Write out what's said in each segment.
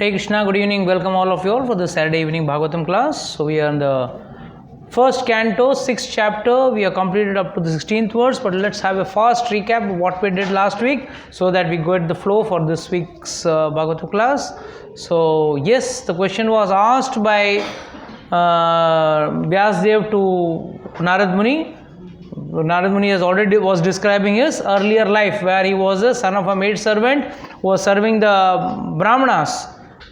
Hare Krishna, good evening, welcome all of you all for the Saturday evening Bhagavatam class. So we are in the first canto, 6th chapter. We are completed up to the 16th verse, but let's have a fast recap of what we did last week so that we get the flow for this week's Bhagavatam class. So yes, the question was asked by Vyasdev to Narad Muni. Narad Muni was describing his earlier life where he was a son of a maid servant who was serving the Brahmanas,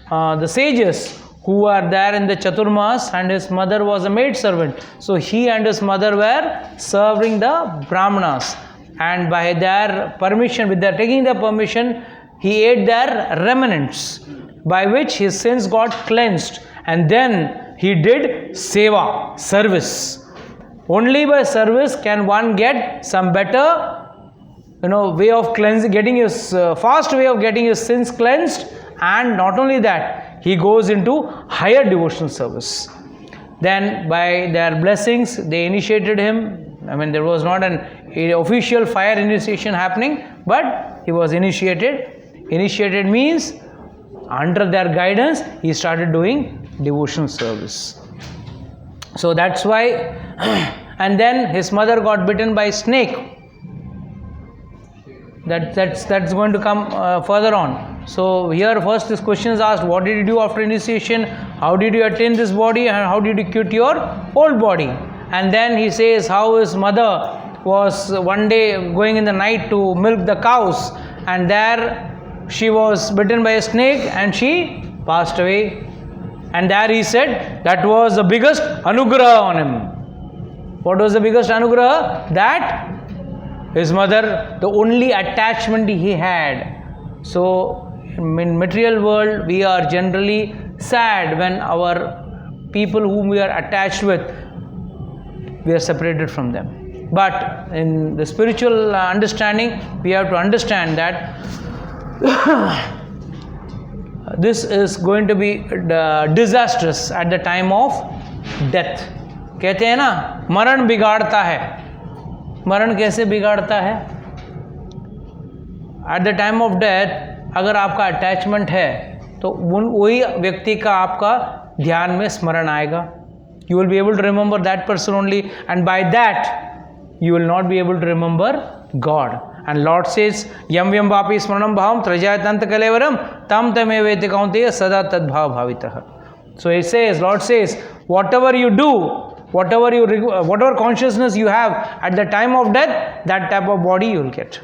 the sages who were there in the Chaturmas, and his mother was a maid servant. So he and his mother were serving the Brahmanas, and by their permission, with their taking their permission, he ate their remnants, by which his sins got cleansed, and then he did seva, service. Only by service can one get some better, way of cleansing, getting his fast way of getting his sins cleansed, and not only that, he goes into higher devotional service. Then by their blessings, they initiated him. There was not an official fire initiation happening, but he was initiated. Initiated means under their guidance, he started doing devotional service. So that's why, and then his mother got bitten by a snake. That's going to come further on. So here first this question is asked, what did you do after initiation? How did you attain this body, and how did you quit your old body? And then he says how his mother was one day going in the night to milk the cows, and there she was bitten by a snake and she passed away. And there he said that was the biggest anugraha on him. What was the biggest anugraha? That his mother, the only attachment he had. So in material world, we are generally sad when our people whom we are attached with, we are separated from them. But in the spiritual understanding, we have to understand that this is going to be disastrous at the time of death. कहते हैं ना, मरण बिगाड़ता है. मरण कैसे बिगाड़ता है? At the time of death, अगर आपका attachment है, तो वही व्यक्ति का आपका ध्यान में स्मरण आएगा. You will be able to remember that person only, and by that, you will not be able to remember God. And Lord says, Yam Yam Vapi Smaranam Bhavam Trajayatanta Kalevaram Tam Tame Vete Kaunteya Sada Tad Bhav Bhavitaha. So he says, Lord says, whatever you do, whatever consciousness you have at the time of death, that type of body you will get.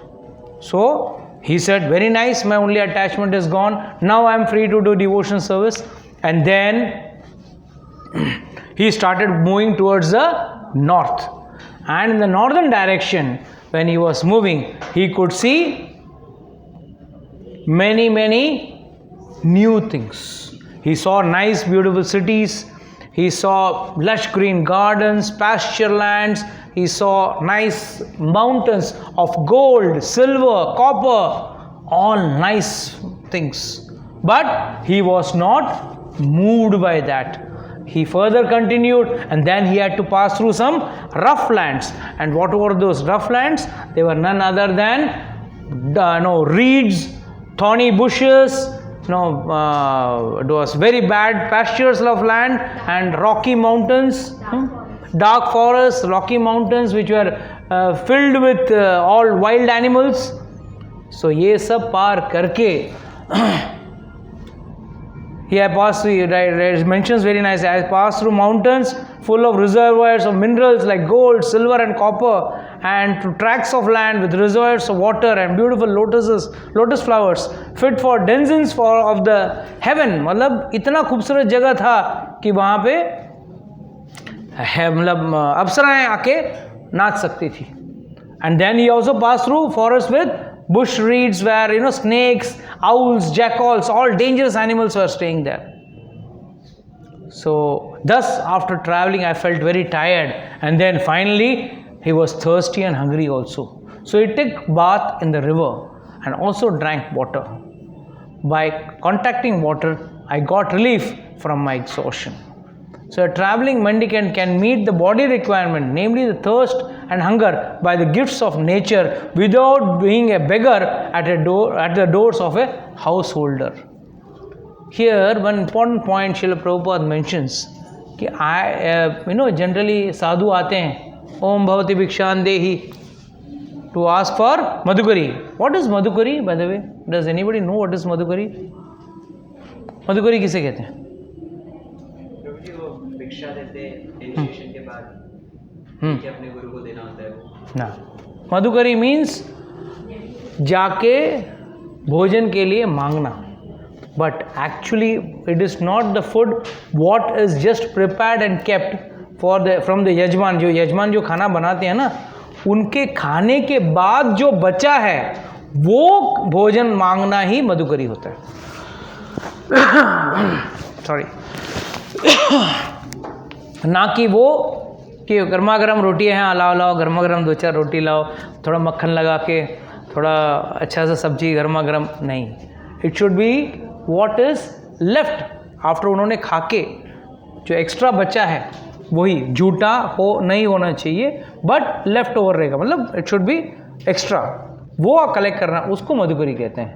So he said, very nice, my only attachment is gone. Now I am free to do devotion service. And then he started moving towards the north. And in the northern direction, when he was moving, he could see many new things. He saw nice, beautiful cities. He saw lush green gardens, pasture lands. He saw nice mountains of gold, silver, copper, all nice things. But he was not moved by that. He further continued, and then he had to pass through some rough lands. And what were those rough lands? They were none other than reeds, thorny bushes. It was very bad pastures of land, and rocky mountains, dark forests, rocky mountains which were filled with all wild animals. So ye sab par karke he had passed through, it mentions very nicely, I passed through mountains full of reservoirs of minerals like gold, silver and copper, and to tracts of land with reservoirs of water and beautiful lotus flowers fit for denizens of the heaven. मतलब इतना खूबसूरत जगह था कि वहाँ पे अप्सराएं आके नाच सकती थी. And then he also passed through forests with bush reeds where snakes, owls, jackals, all dangerous animals were staying there. So thus after traveling I felt very tired, and then finally he was thirsty and hungry also. So he took bath in the river and also drank water. By contacting water, I got relief from my exhaustion. So a traveling mendicant can meet the body requirement, namely the thirst and hunger, by the gifts of nature without being a beggar at the doors of a householder. here one important point Srila Prabhupada mentions कि generally साधु आते हैं ओम भवति भिक्षान देहि to ask for madhukari. What is madhukari, by the way? Does anybody know what is madhukari? madhukari किसे कहते हैं? प्रभु जी वो भिक्षा देते हैं इनिशिएशन के बाद कि अपने गुरु को देना होता है वो ना. madhukari means जाके भोजन के लिए मांगना. But actually it is not the food what is just prepared and kept for the from the यजमान. जो यजमान जो खाना बनाते हैं ना, उनके खाने के बाद जो बचा है वो भोजन मांगना ही मधुकरी होता है. सॉरी. ना कि वो कि गर्मा गर्म रोटी है, हाँ लाओ लाओ गर्मा गर्म 2-4 रोटी लाओ, थोड़ा मक्खन लगा के, थोड़ा अच्छा सा सब्जी गर्मा गर्म. नहीं. It should be what is left after. उन्होंने खा के जो एक्स्ट्रा बचा है वही, झूठा हो नहीं होना चाहिए, बट लेफ्ट ओवर रहेगा, मतलब इट शुड बी एक्स्ट्रा, वो कलेक्ट करना, उसको मधुकरी कहते हैं.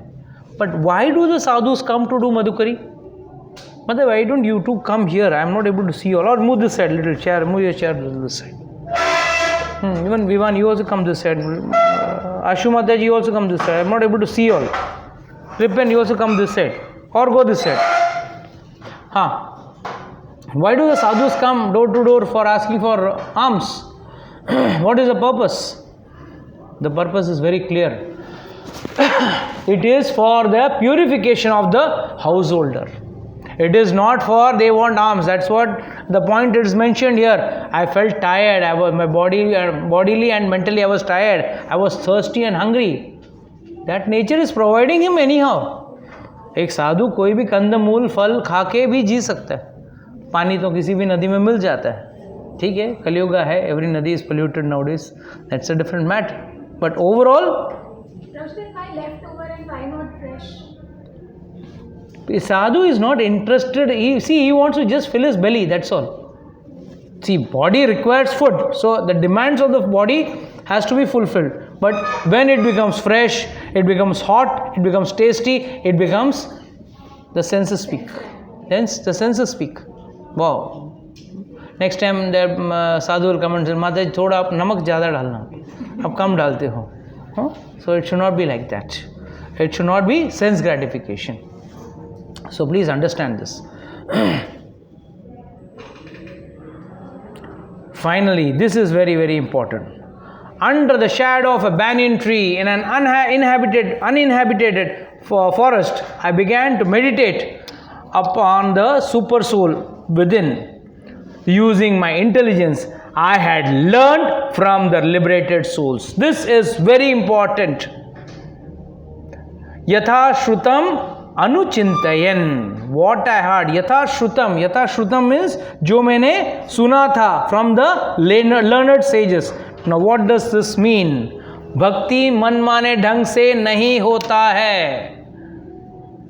But why do the sadhus come to do madhukari? मतलब why don't you too come here? I am not able to see all. और move this side little chair, move your chair this side. Even Vivaan you also come this side. Ashu Mata ji also come this side. I am not able to see all. Ripen you also come this side और go this side. हाँ. Why do the sadhus come door to door for asking for alms? What is the purpose? The purpose is very clear. It is for the purification of the householder. It is not for they want alms. That's what the point is mentioned here. I felt tired. I was my bodily and mentally I was tired. I was thirsty and hungry. That nature is providing him anyhow. एक साधु कोई भी कंदमूल फल खा के भी जी सकता है. पानी तो किसी भी नदी में मिल जाता है, ठीक है, कलयुग है, एवरी नदी is polluted nowadays, that's a different matter. But overall sadhu is not interested. He wants to just fill his belly, that's all. See, body requires food, so the demands of the body has to be fulfilled. But when it becomes fresh, it becomes hot, it becomes tasty, it becomes, the senses speak. Hence the senses speak. Wow. Next time the sadhu will come and say, Mataji थोड़ा आप नमक ज़्यादा डालना, आप कम डालते हो. So it should not be like that. It should not be sense gratification. So please understand this. Finally, this is very, very important. Under the shadow of a banyan tree in an uninhabited forest, I began to meditate upon the super soul within. Using my intelligence, I had learned from the liberated souls. This is very important. Yatha shrutam anuchintayan. What I heard, yatha shrutam means जो मैंने सुना था from the learned sages. Now what does this mean? भक्ति मनमाने ढंग से नहीं होता है.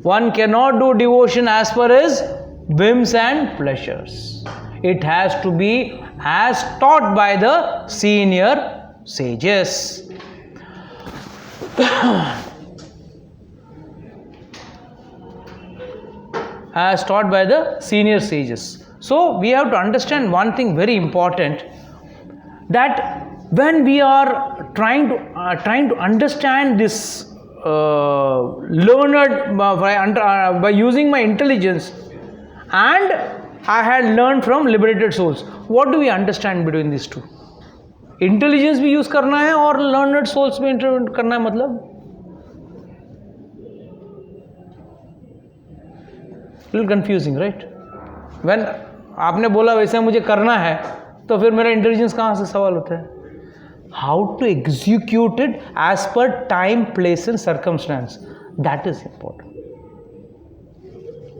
One cannot do devotion as per his whims and pleasures. It has to be as taught by the senior sages. As taught by the senior sages. So we have to understand one thing very important, that when we are trying to understand this learned by using my intelligence, and I had learned from liberated souls. What do we understand between these two? Intelligence भी use करना है और learned souls भी intervene करना है, मतलब little confusing, right? When आपने बोला वैसे मुझे करना है, तो फिर मेरा इंटेलिजेंस कहाँ से सवाल होता है? How to execute it as per time, place and circumstance. That is important.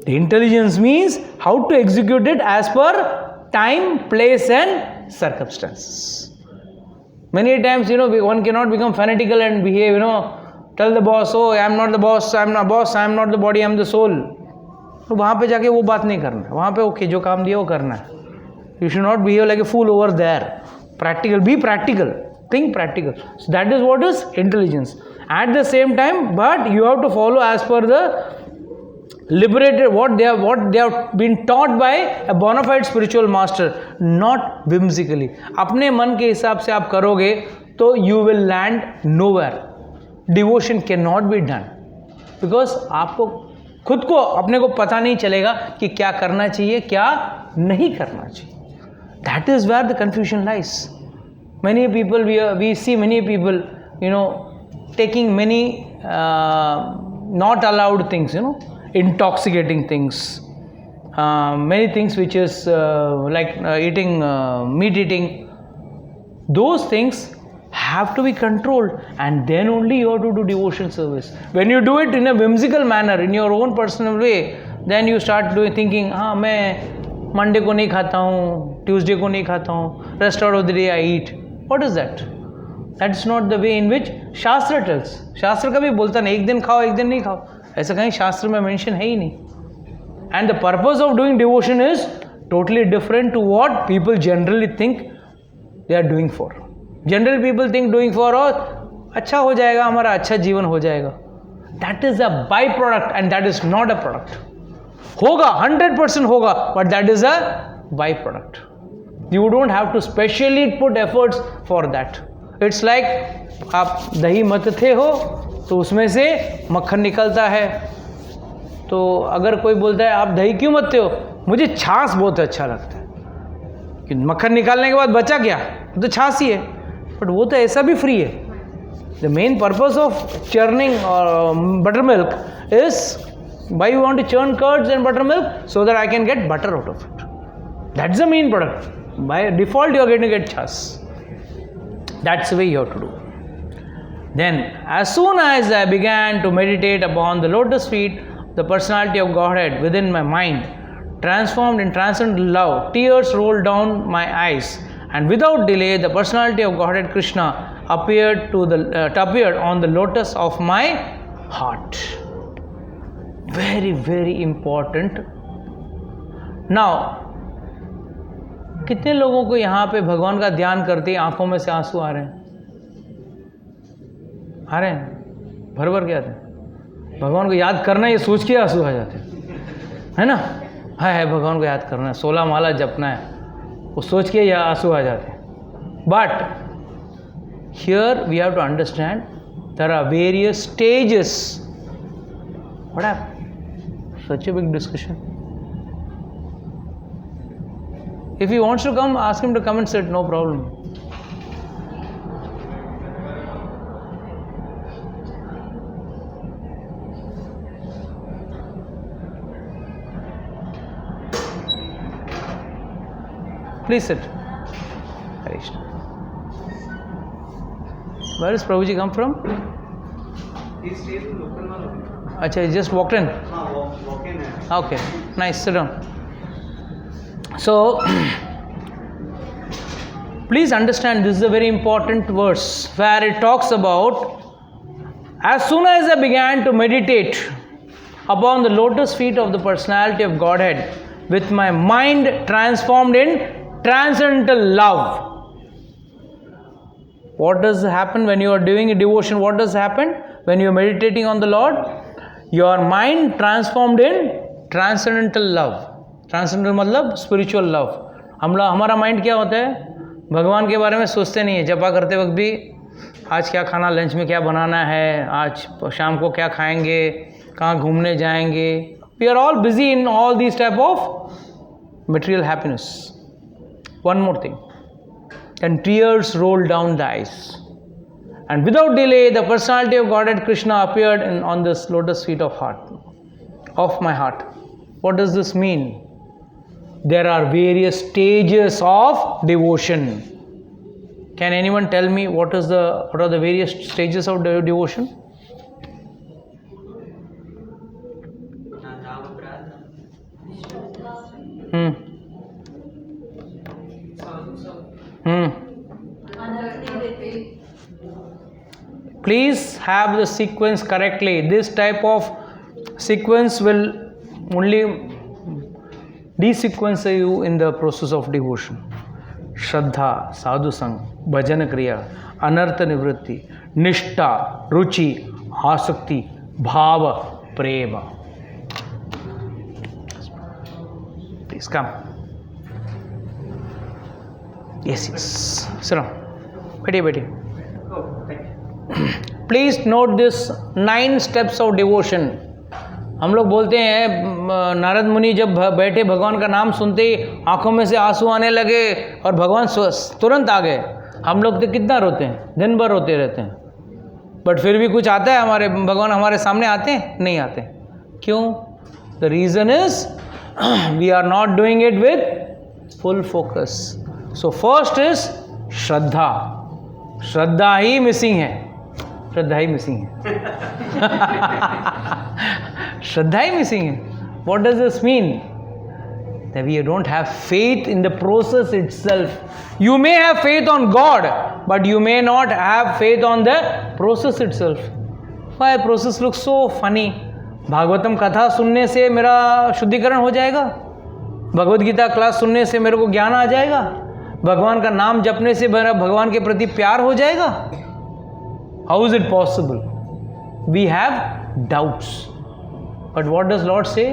The intelligence means how to execute it as per time, place and circumstances. Many times, one cannot become fanatical and behave, tell the boss, oh, I am not the boss, I am not boss, I am not the body, I am the soul. तो वहाँ पे जाके वो बात नहीं करना है. वहाँ पे ओके जो काम दिया वो करना है. You should not behave like a fool over there. Practical, be practical, think practical. So that is what is intelligence. At the same time, but you have to follow as per the liberated, what they have been taught by a bona fide spiritual master, not whimsically. अपने मन के हिसाब से आप करोगे तो you will land nowhere. Devotion cannot be done because आपको खुद को अपने को पता नहीं चलेगा कि क्या करना चाहिए, क्या नहीं करना चाहिए. That is where the confusion lies. Many people, we see many people, taking many not allowed things, intoxicating things, many things which is like eating, meat eating. Those things have to be controlled, and then only you have to do devotion service. When you do it in a whimsical manner, in your own personal way, then you start thinking, मैं Monday को नहीं खाता हूँ, Tuesday को नहीं खाता हूँ, rest out of the day I eat. What is that? That's not the way in which shastra tells. शास्त्र कभी बोलता नहीं एक दिन खाओ एक दिन नहीं खाओ, ऐसा कहीं शास्त्र में मेंशन है ही नहीं. And the purpose of doing devotion is totally different to what people generally think they are doing for. General people think doing for और अच्छा हो जाएगा, हमारा अच्छा जीवन हो जाएगा. That is a by product and that is not a product. होगा 100% होगा, but that is a by product. You don't have to specially put efforts for that. It's like आप दही मथते हो तो उसमें से मक्खन निकलता है. तो अगर कोई बोलता है आप दही क्यों मथते हो, मुझे छाछ बहुत अच्छा लगता है, कि मक्खन निकालने के बाद बचा क्या, तो छाछ ही है. बट वो तो ऐसा भी फ्री है. The main purpose of churning और butter milk is why you want to churn curds and buttermilk, so that I can get butter out of it. That's the main product. By default you are going to get chas. That's the way you have to do. Then as soon as I began to meditate upon the lotus feet, the personality of Godhead within my mind transformed in transcendental love, tears rolled down my eyes, and without delay the personality of Godhead Krishna appeared on the lotus of my heart. Very, very important. Now, कितने लोगों को यहाँ पे भगवान का ध्यान करते ही आंखों में से आंसू आ रहे हैं? आ रहे हैं, भर भर के आते हैं. भगवान को याद करना, ये सोच के आंसू आ जाते हैं, है ना. है भगवान को याद करना है, 16 माला जपना है, वो सोच के या आंसू आ जाते हैं. But here we have to understand there are various stages. What happened? Such a big discussion. If he wants to come, ask him to come and sit, no problem. Please sit. Harish. Where does Prabhuji come from? He stays in local one. Acha, he just walked in? Walk in. Okay, nice, sit down. So, please understand, this is a very important verse where it talks about, as soon as I began to meditate upon the lotus feet of the personality of Godhead, with my mind transformed in transcendental love. What does happen when you are doing a devotion? What does happen when you are meditating on the Lord? Your mind transformed in transcendental love. Transcendental मतलब spiritual love. हमारा mind क्या होता है? भगवान के बारे में सोचते नहीं है. जपा करते वक्त भी आज क्या खाना, लंच में क्या बनाना है, आज शाम को क्या खाएंगे, कहाँ घूमने जाएंगे. We are all busy in all these type of material happiness. One more thing. And tears rolled down the eyes. And without delay, the personality of Godhead Krishna appeared on this lotus feet of my heart. What does this mean? There are various stages of devotion. Can anyone tell me what are the various stages of devotion? Please have the sequence correctly. This type of sequence will only desequence you in the process of devotion. Shraddha, sadhu sang, bhajan kriya, anartha nivritti, nishta, ruchi, asakti, bhava, prema. please come. Yes, yes. Sit down. बैठिए. Please note this 9 steps of devotion. हम लोग बोलते हैं नारद मुनि जब बैठे भगवान का नाम सुनते ही आंखों में से आंसू आने लगे और भगवान तुरंत आ गए. हम लोग तो कितना रोते हैं, दिन भर रोते रहते हैं, बट फिर भी कुछ आता है हमारे भगवान हमारे सामने आते हैं? नहीं आते. क्यों? The reason is we are not doing it with full focus. So first is shraddha. श्रद्धा ही मिसिंग है. श्रद्धा ही मिसिंग है. श्रद्धा ही मिसिंग है. What does this mean? That we don't have faith in the process itself. You may have faith on God, but you may not have faith on the process itself. Why process looks so funny? Bhagavatam कथा सुनने से मेरा शुद्धिकरण हो जाएगा? Bhagavad Gita class सुनने से मेरे को ज्ञान आ जाएगा? भगवान का नाम जपने से मेरा भगवान के प्रति प्यार हो जाएगा? How is it possible? We have doubts. But what does Lord say?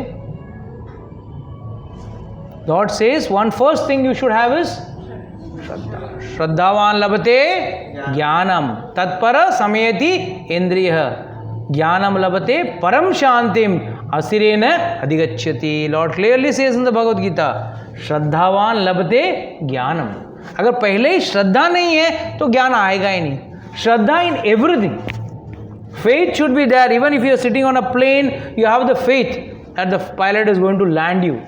Lord says one first thing you should have is Shraddha. Shraddhavan labate jnanam tatpara samyeti indriya. Jnanam labate param shantim asirena adhigachyati. Lord clearly says in the Bhagavad Gita, Shraddhavan labate jnanam. अगर पहले ही श्रद्धा नहीं है तो ज्ञान आएगा ही नहीं. श्रद्धा in everything. Faith should be there. Even if you are sitting on a plane, you have the faith that the pilot is going to land you.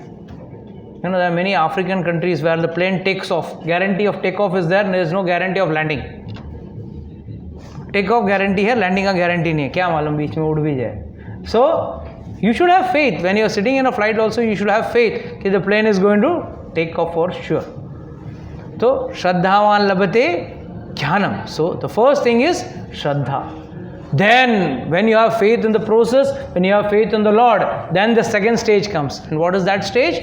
You know, there are many African countries where the plane takes off. Guarantee of takeoff is there, and there is no guarantee of landing. Takeoff guarantee है, landing का guarantee नहीं है. क्या मालूम बीच में उड़ भी जाए. So, you should have faith. When you are sitting in a flight also, you should have faith that the plane is going to take off for sure. So, Shraddhavan labate jnanam. So, the first thing is Shraddha. Then, when you have faith in the process, when you have faith in the Lord, then the second stage comes. And what is that stage?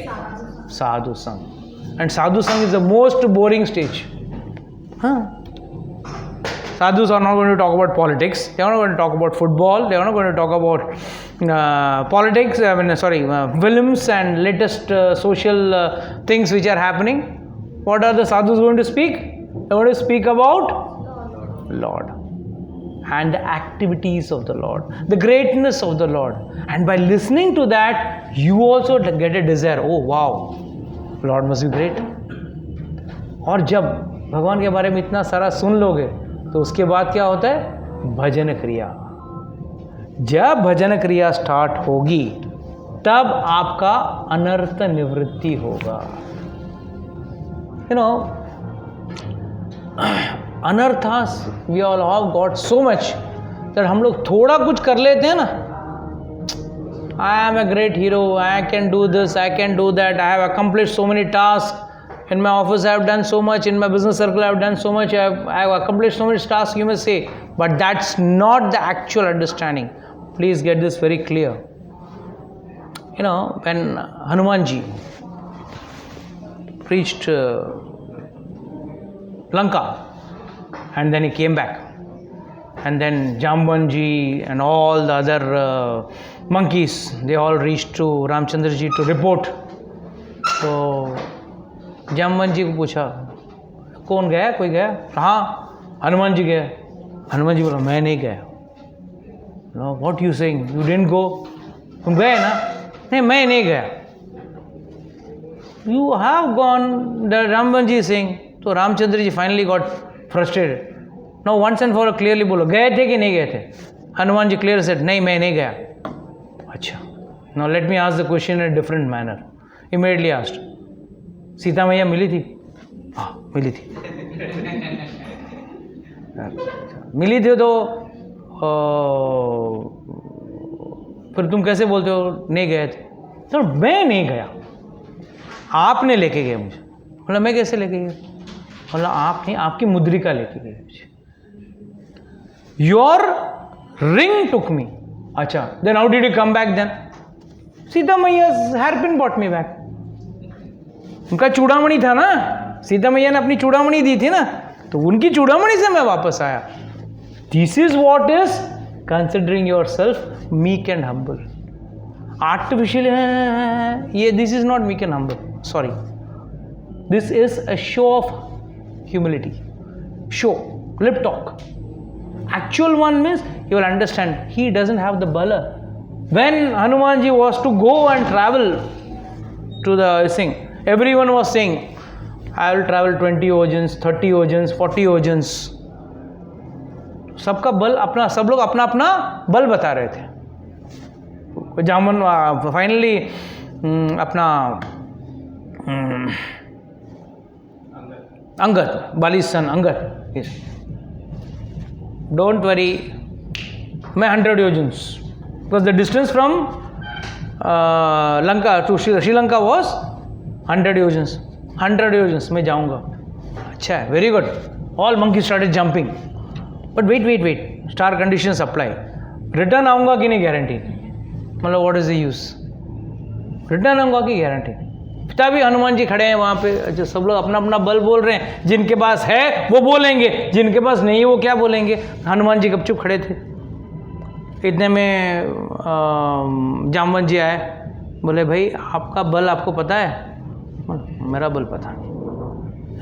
Sadhu Sang. And Sadhu Sang is the most boring stage. Sadhus are not going to talk about politics. They are not going to talk about football. They are not going to talk about politics. Films and latest social things which are happening. What are the sadhus going to speak? They are going to speak about Lord. And the activities of the Lord, the greatness of the Lord. And by listening to that, you also get a desire. Oh wow, Lord must be great. और जब भगवान के बारे में इतना सारा सुन लोगे तो उसके बाद क्या होता है? भजन क्रिया. जब भजन क्रिया स्टार्ट होगी तब आपका अनर्थ निवृत्ति होगा. You know, anarthas we all have got so much that हम लोग थोड़ा कुछ कर लेते हैं ना. I am a great hero, I can do this, I can do that, I have accomplished so many task in my office, I have done so much in my business circle, I have done so much, I have accomplished so many task, you may say, but that's not the actual understanding. Please get this very clear. You know, when Hanuman ji reached Lanka, and then he came back, and then Jambanji and all the other monkeys, they all reached to Ramchandra ji to report. तो Jamban जी को पूछा कौन गया, कोई गया? हाँ, हनुमान जी गए. हनुमान जी बोला मैं नहीं गया. No, what you saying? You didn't go? तुम गए ना? नहीं, मैं नहीं गया. You have gone. The Ramban ji saying. तो Ramchandra ji finally got frustrated. No, once and for clearly बोलो, गए थे कि नहीं गए थे? हनुमान जी क्लियर सेड नहीं, मैं नहीं गया. अच्छा, now let me ask the question in a different manner. Immediately asked, Sita मैया मिली थी? हाँ मिली थी. मिली थी तो फिर तुम कैसे बोलते हो नहीं गए थे? तो मैं नहीं गया, आपने लेके गए मुझे. बोला मैं कैसे लेके गया? बोला आप नहीं, आपकी मुद्रिका लेके गई मुझे. Your ring took me. अच्छा, then how did you come back then? Sita Maiya's hairpin brought me back. उनका चूड़ामणि था ना, सीता मैया ने अपनी चूड़ामणि दी थी ना, तो उनकी चूड़ामणि से मैं वापस आया. This is what is considering your self meek and humble. Artificial ये, this is not meek and humble. Sorry. This is a show of humility. Show, lip talk. Actual one means you will understand he doesn't have the bala. When Hanumanji was to go and travel to the thing, everyone was saying, I will travel 20 yojans, 30 yojans, 40 yojans. सबका बल अपना, सब लोग अपना अपना बल बता रहे थे. जामन फाइनली अपना Angad, Bali's son Angad, don't worry, मैं 100 yojans, because the distance from Lanka to Sri Lanka was 100 yojans. 100 yojans मैं जाऊंगा. अच्छा है, very good. All monkeys started jumping. But wait, star conditions apply. Return आऊंगा कि नहीं गारंटी नहीं. मतलब what is the use? Return आऊंगा कि गारंटी नहीं. तभी हनुमान जी खड़े हैं वहाँ पे, जो सब लोग अपना अपना बल बोल रहे हैं. जिनके पास है वो बोलेंगे, जिनके पास नहीं है वो क्या बोलेंगे. हनुमान जी गपचुप खड़े थे. इतने में जामवंत जी आए, बोले भाई आपका बल आपको पता है? मेरा बल पता नहीं.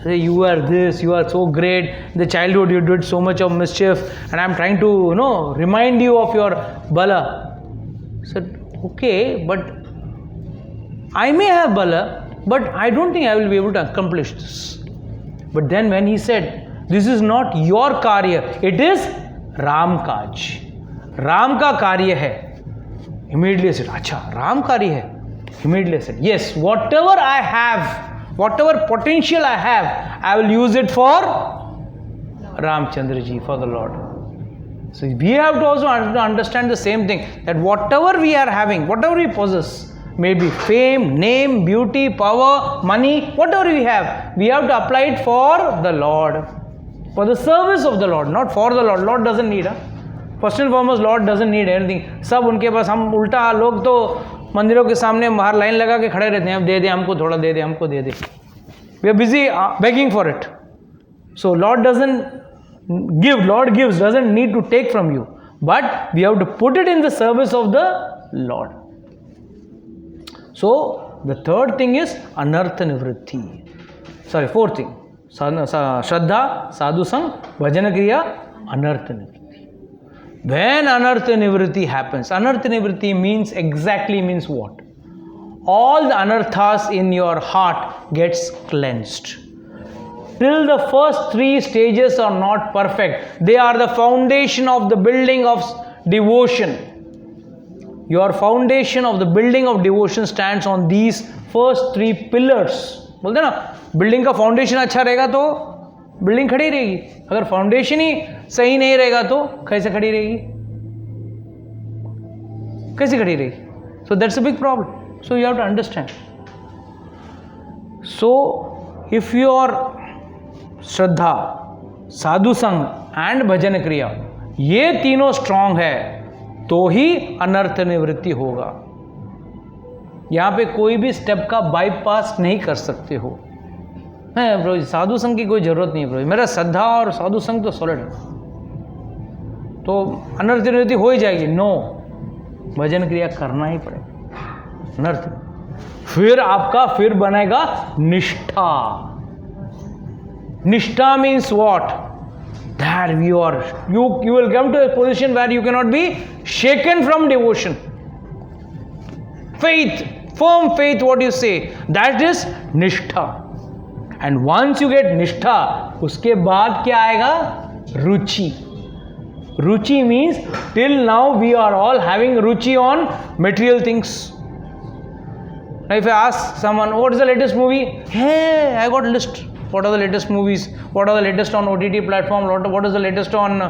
Say you are this, you are so great. In the childhood you did so much of mischief, and I am trying to remind you of your bala. Said okay, but I may have bala, but I don't think I will be able to accomplish this. But then when he said, this is not your karya, it is Ram Kaj. Ram ka karya hai. Immediately I said, acha, Ram karya hai. Immediately I said, yes, whatever I have, whatever potential I have, I will use it for Ramchandra ji, for the Lord. So we have to also understand the same thing, that whatever we are having, whatever we possess, maybe fame, name, beauty, power, money, whatever we have to apply it for the Lord, for the service of the Lord, not for the Lord. Lord doesn't need. First and foremost, Lord doesn't need anything. सब उनके पास, हम उल्टा लोग तो मंदिरों के सामने बाहर लाइन लगा के खड़े रहते हैं, अब दे दे हमको, थोड़ा दे दे हमको, दे दे. We are busy begging for it. So Lord doesn't give, Lord gives, doesn't need to take from you. But we have to put it in the service of the Lord. So the third thing is anartha nivritti. Sorry, fourth thing. Shraddha, sadhu sang, bhajana kriya, anartha nivritti. When anartha nivritti happens, anartha nivritti means what? All the anarthas in your heart gets cleansed. Till the first 3 stages are not perfect. They are the foundation of the building of devotion. Your foundation of the building of devotion stands on these first 3 pillars. बोलते ना, building का foundation अच्छा रहेगा तो building खड़ी रहेगी. अगर foundation ही सही नहीं रहेगा तो कैसे खड़ी रहेगी? कैसे खड़ी रहेगी? So that's a big problem. So you have to understand. So if your Shraddha, Sadhu Sang and Bhajan Kriya, ये तीनों स्ट्रांग है तो ही अनर्थ निवृत्ति होगा. यहाँ पे कोई भी स्टेप का बाईपास नहीं कर सकते हो. है ब्रो, साधु संघ की कोई ज़रूरत नहीं है ब्रो. मेरा श्रद्धा और साधु संघ तो सॉलिड है, तो अनर्थ निवृत्ति हो ही जाएगी. नो, भजन क्रिया करना ही पड़ेगा. अनर्थ फिर आपका फिर बनेगा निष्ठा. निष्ठा means what? That you will come to a position where you cannot be shaken from devotion. Faith, firm faith, what you say, that is निष्ठा. And once you get निष्ठा, उसके बाद क्या आएगा? रुचि. रुचि means till now we are all having ruchi on material things. Now if I ask someone, what is the latest movie? Hey, I got a list. What are the latest movies? What are the latest on OTT platform? What is the latest on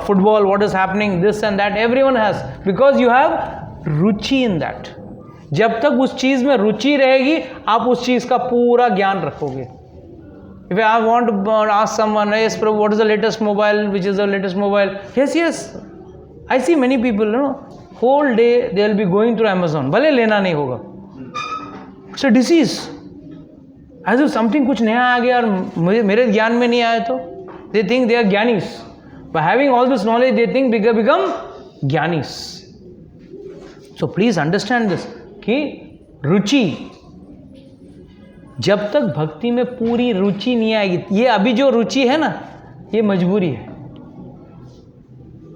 football? What is happening? This and that. Everyone has, because you have ruchi in that. जब तक उस चीज में रुचि रहेगी, आप उस चीज का पूरा ज्ञान रखोगे. If I want to ask someone, yes, Prabhu, what is the latest mobile? Which is the latest mobile? Yes. I see many people, whole day they will be going through Amazon. भले लेना नहीं होगा. It's a disease. As if something कुछ नया आ गया और मेरे ज्ञान में नहीं आया तो they think they are Gyanis. By having all this knowledge, they think they become Gyanis. So please understand this. कि रुचि जब तक भक्ति में पूरी रुचि नहीं आएगी, ये अभी जो रुचि है ना, ये मजबूरी है।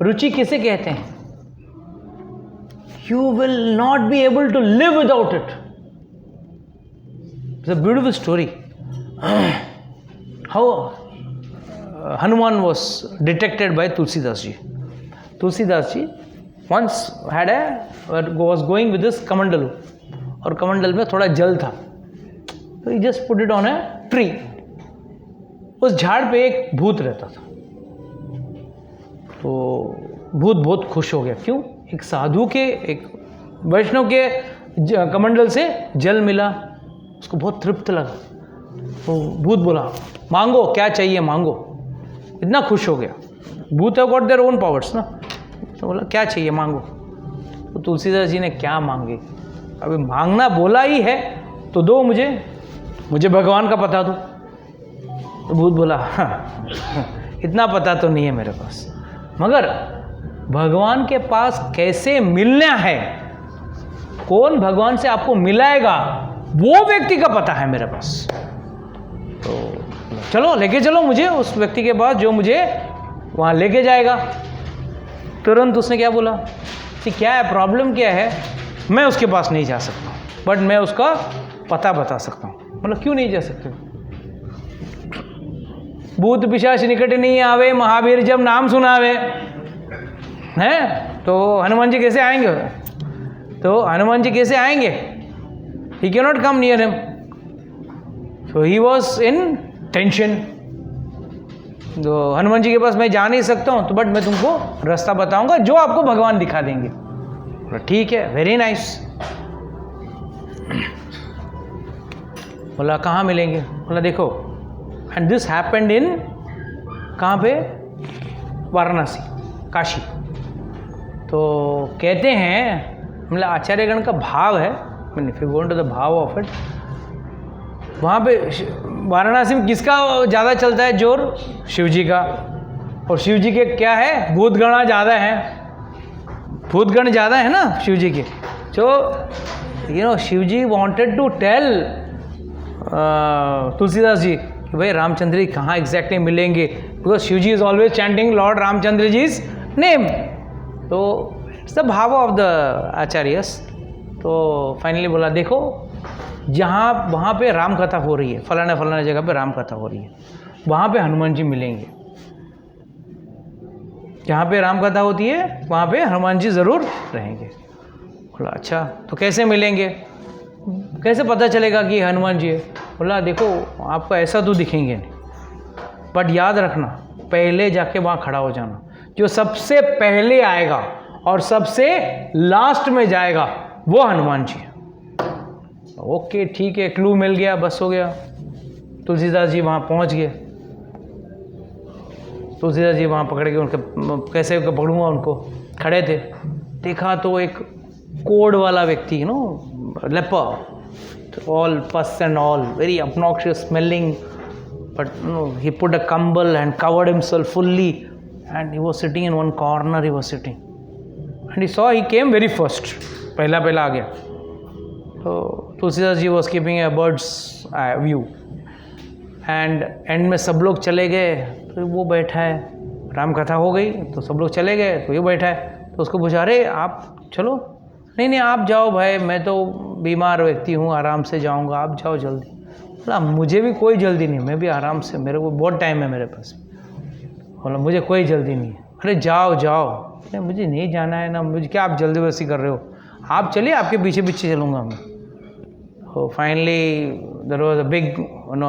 रुचि किसे कहते हैं? You will not be able to live without it. It's a beautiful story. How Hanuman was detected by Tulsidas ji. Tulsidas ji once was going with his kamandalu, और कमंडल में थोड़ा जल था, तो he just put it on a tree. उस झाड़ पे एक भूत रहता था, तो भूत बहुत खुश हो गया। क्यों? एक साधु के, एक वैष्णव के कमंडल से जल मिला, उसको बहुत तृप्त लगा। तो भूत बोला, मांगो, क्या चाहिए मांगो। इतना खुश हो गया। भूत have got their own powers ना, तो बोला क्या चाहिए मांगो। तो तुलसीदास जी ने क्या मांगे, अभी मांगना बोला ही है तो दो, मुझे भगवान का पता दो। तो भूत बोला, हाँ, इतना पता तो नहीं है मेरे पास, मगर भगवान के पास कैसे मिलना है, कौन भगवान से आपको मिलाएगा, वो व्यक्ति का पता है मेरे पास। तो चलो लेके चलो मुझे उस व्यक्ति के पास जो मुझे वहाँ लेके जाएगा। तुरंत उसने क्या बोला कि क्या है, प्रॉब्लम क्या है? मैं उसके पास नहीं जा सकता, बट मैं उसका पता बता सकता हूँ। मतलब क्यों नहीं जा सकते? भूत पिशाच निकट नहीं आवे, महावीर जब नाम सुनावे, हैं? तो हनुमान जी कैसे आएंगे? तो हनुमान जी कैसे आएंगे? He can not come near him. So he was in tension. तो हनुमान जी के पास मैं जा नहीं सकता हूँ, तो बट मैं तुमको रास्ता बताऊंगा जो आपको भगवान दिखा देंगे। ठीक है, वेरी नाइस। बोला कहाँ मिलेंगे? बोला देखो, एंड दिस हैपेंड इन, कहाँ पे? वाराणसी, काशी। तो कहते हैं, मतलब आचार्यगण का भाव है, if you go to the bhav of it, वहाँ पे वाराणसी में किसका ज़्यादा चलता है जोर? शिव जी का। और शिव जी के क्या है? भूतगणा ज़्यादा है, भूतगण ज़्यादा है ना शिव जी के। तो you know Shiv ji wanted to tell Tulsidas ji कि भाई रामचंद्र जी कहाँ एग्जैक्टली मिलेंगे, because Shiv ji is always chanting lord Ramchandra ji is name. तो it's the bhav of the acharyas. तो फाइनली बोला देखो, जहाँ वहाँ पे राम कथा हो रही है, फलाना फलाना जगह पे राम कथा हो रही है, वहाँ पे हनुमान जी मिलेंगे। जहाँ पे राम कथा होती है वहाँ पे हनुमान जी ज़रूर रहेंगे। बोला अच्छा, तो कैसे मिलेंगे, कैसे पता चलेगा कि हनुमान जी है? बोला देखो, आपको ऐसा तो दिखेंगे नहीं, बट याद रखना, पहले जाके वहाँ खड़ा हो जाना। जो सबसे पहले आएगा और सबसे लास्ट में जाएगा वो हनुमान जी है। ओके ठीक है, क्लू मिल गया, बस हो गया। तुलसीदास जी वहाँ पहुँच गए। तुलसीदास जी वहाँ पकड़ के उनके, कैसे पकड़ूंगा उनको, खड़े थे। देखा तो एक कोड वाला व्यक्ति, लेपर, ऑल पस and all, very obnoxious smelling, but he put a kambal and covered himself fully, and he was sitting in one corner, he was sitting, and he saw, he came very first, पहला आ गया। तो Tulsidas ji was keeping a bird's eye view, and and में सब लोग चले गए, तो वो बैठा है, राम कथा हो गई तो सब लोग चले गए, तो ये बैठा है। तो उसको पूछा, अरे आप चलो। नहीं आप जाओ भाई, मैं तो बीमार व्यक्ति हूँ, आराम से जाऊँगा, आप जाओ जल्दी। बोला मुझे भी कोई जल्दी नहीं, मैं भी आराम से, मेरे को बहुत टाइम है मेरे पास। बोला मुझे कोई जल्दी नहीं है। अरे जाओ नहीं मुझे नहीं जाना है ना, मुझे क्या आप जल्दीबाजी कर रहे हो, आप चलिए, आपके पीछे पीछे चलूँगा मैं। तो finally there was a big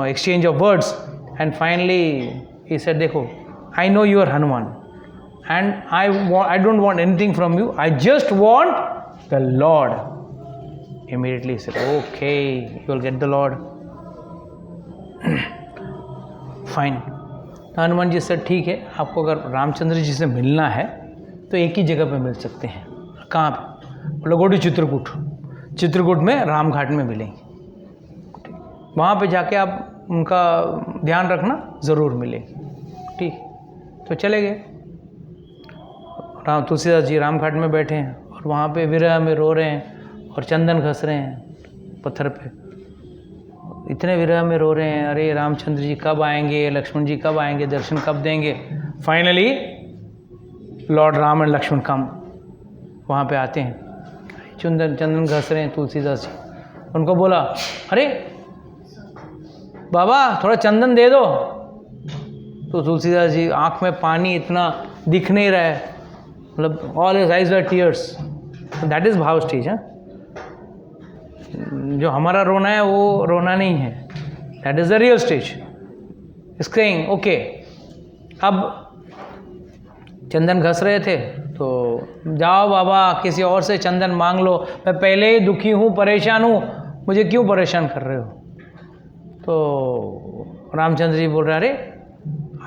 exchange of words, and finally he said देखो, I know you are Hanuman and I don't want anything from you, I just want the Lord. Immediately he said, okay, you will get the Lord. Fine. Hanuman ji said, ठीक है, आपको अगर रामचंद्र जी से मिलना है तो एक ही जगह पे मिल सकते हैं। कहाँ पे? बोला गो टू चित्रकूट, चित्रकूट में राम घाट में मिलेंगे, वहाँ पे जाके आप उनका ध्यान रखना, ज़रूर मिलेंगे। ठीक, तो चले गए। तुलसीदास जी राम घाट में बैठे हैं और वहाँ पे विरह में रो रहे हैं और चंदन घस रहे हैं पत्थर पे। इतने विरह में रो रहे हैं, अरे रामचंद्र जी कब आएंगे, लक्ष्मण जी कब आएंगे, दर्शन कब देंगे. Finally lord Ram and Lakshman come, वहाँ पे आते हैं. चंदन घस रहे हैं तुलसीदास जी. उनको बोला, अरे बाबा थोड़ा चंदन दे दो. तो तुलसीदास जी आँख में पानी इतना दिख नहीं रहा है, मतलब all his eyes were tears. That is भाव स्टेज. है जो हमारा रोना है वो रोना नहीं है, that is the real stage. Saying okay. अब चंदन घस रहे थे तो जाओ बाबा किसी और से चंदन मांग लो, मैं पहले ही दुखी हूँ, परेशान हूँ, मुझे क्यों परेशान कर रहे हो. तो रामचंद्र जी बोल रहे, अरे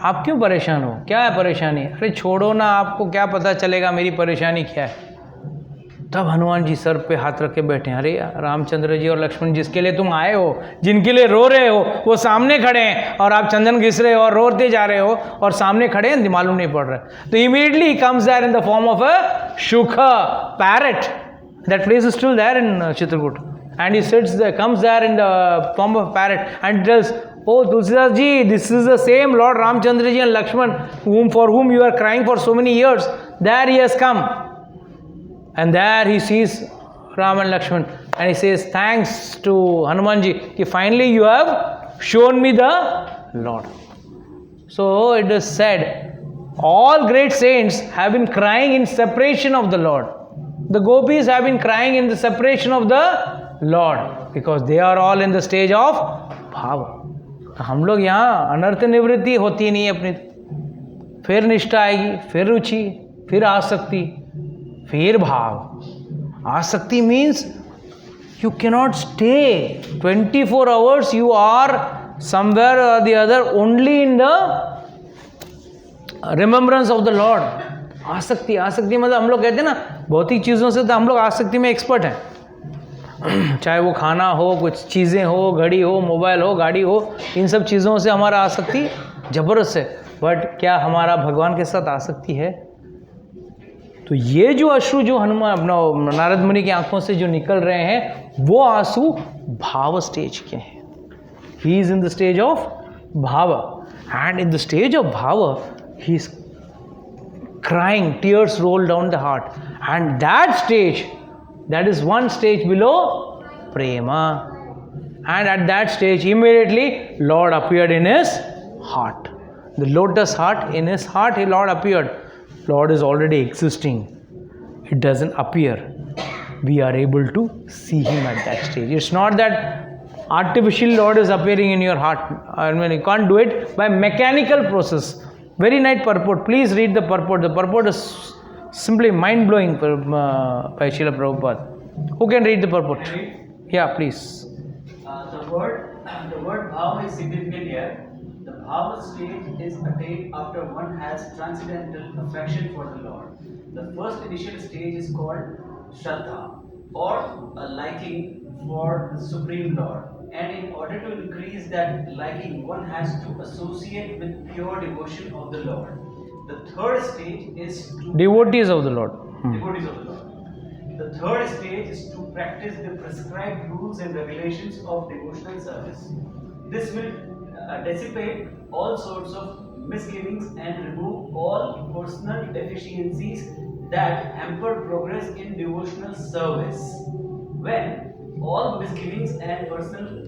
आप क्यों परेशान हो, क्या है परेशानी. अरे छोड़ो ना, आपको क्या पता चलेगा मेरी परेशानी क्या है. तब हनुमान जी सर पे हाथ रख के बैठे. अरे रामचंद्र जी और लक्ष्मण जिसके लिए तुम आए हो, जिनके लिए रो रहे हो, वो सामने खड़े हैं और आप चंदन घिस रहे हो और रोते जा रहे हो और सामने खड़े हैं, मालूम नहीं पड़ रहा है. तो immediately he comes there in the form of a shuka parrot. That place is still there in Chitrakoot. And he sits there, comes there in the form of a parrot and tells, oh Tulsidas ji, this is the same Lord Ramchandra ji and Lakshman for whom you are crying for so many years. There he has come. And there he sees Ram and Lakshman and he says, thanks to Hanuman ji, कि finally you have shown me the Lord. So it is said, all great saints have been crying in separation of the Lord. The gopis have been crying in the separation of the Lord because they are all in the stage of भाव. हम लोग यहाँ अनर्थ निवृत्ति होती नहीं अपनी, फिर निष्ठा आएगी, फिर रुचि, फिर आसक्ति, फिर भाव. आसक्ति means you cannot stay 24 hours, you are somewhere or the other only in the remembrance of the Lord. आसक्ति मतलब हम लोग कहते हैं ना, भौतिक चीज़ों से तो हम लोग आसक्ति में एक्सपर्ट हैं. चाहे वो खाना हो, कुछ चीज़ें हो, घड़ी हो, मोबाइल हो, गाड़ी हो, इन सब चीज़ों से हमारा आसक्ति जबरदस्त है. बट क्या हमारा भगवान के साथ आसक्ति है? तो ये जो अश्रु जो हनुमान अपना नारद मुनि की आंखों से जो निकल रहे हैं, वो आंसू भाव स्टेज के हैं. He is in the stage of bhav. And in the stage of bhav he is crying, tears roll down the heart. And that stage, that is one stage below prema. And at that stage, immediately, Lord appeared in his heart. The lotus heart, in his heart, Lord appeared. Lord is already existing. It doesn't appear. We are able to see him at that stage. It's not that artificial Lord is appearing in your heart. I mean, you can't do it by mechanical process. Very nice purport. Please read the purport. The purport is simply mind-blowing by Srila Prabhupada. Who can read the purport? Yeah, please. The word bhav is significant here. The bhav stage is attained after one has transcendental affection for the Lord. The first initial stage is called Shraddha, or a liking for the Supreme Lord. And in order to increase that liking, one has to associate with pure devotion of the Lord. The third stage is to devotees of the Lord. Devotees of the Lord. The third stage is to practice the prescribed rules and regulations of devotional service. This will dissipate all sorts of misgivings and remove all personal deficiencies that hamper progress in devotional service. When all misgivings and personal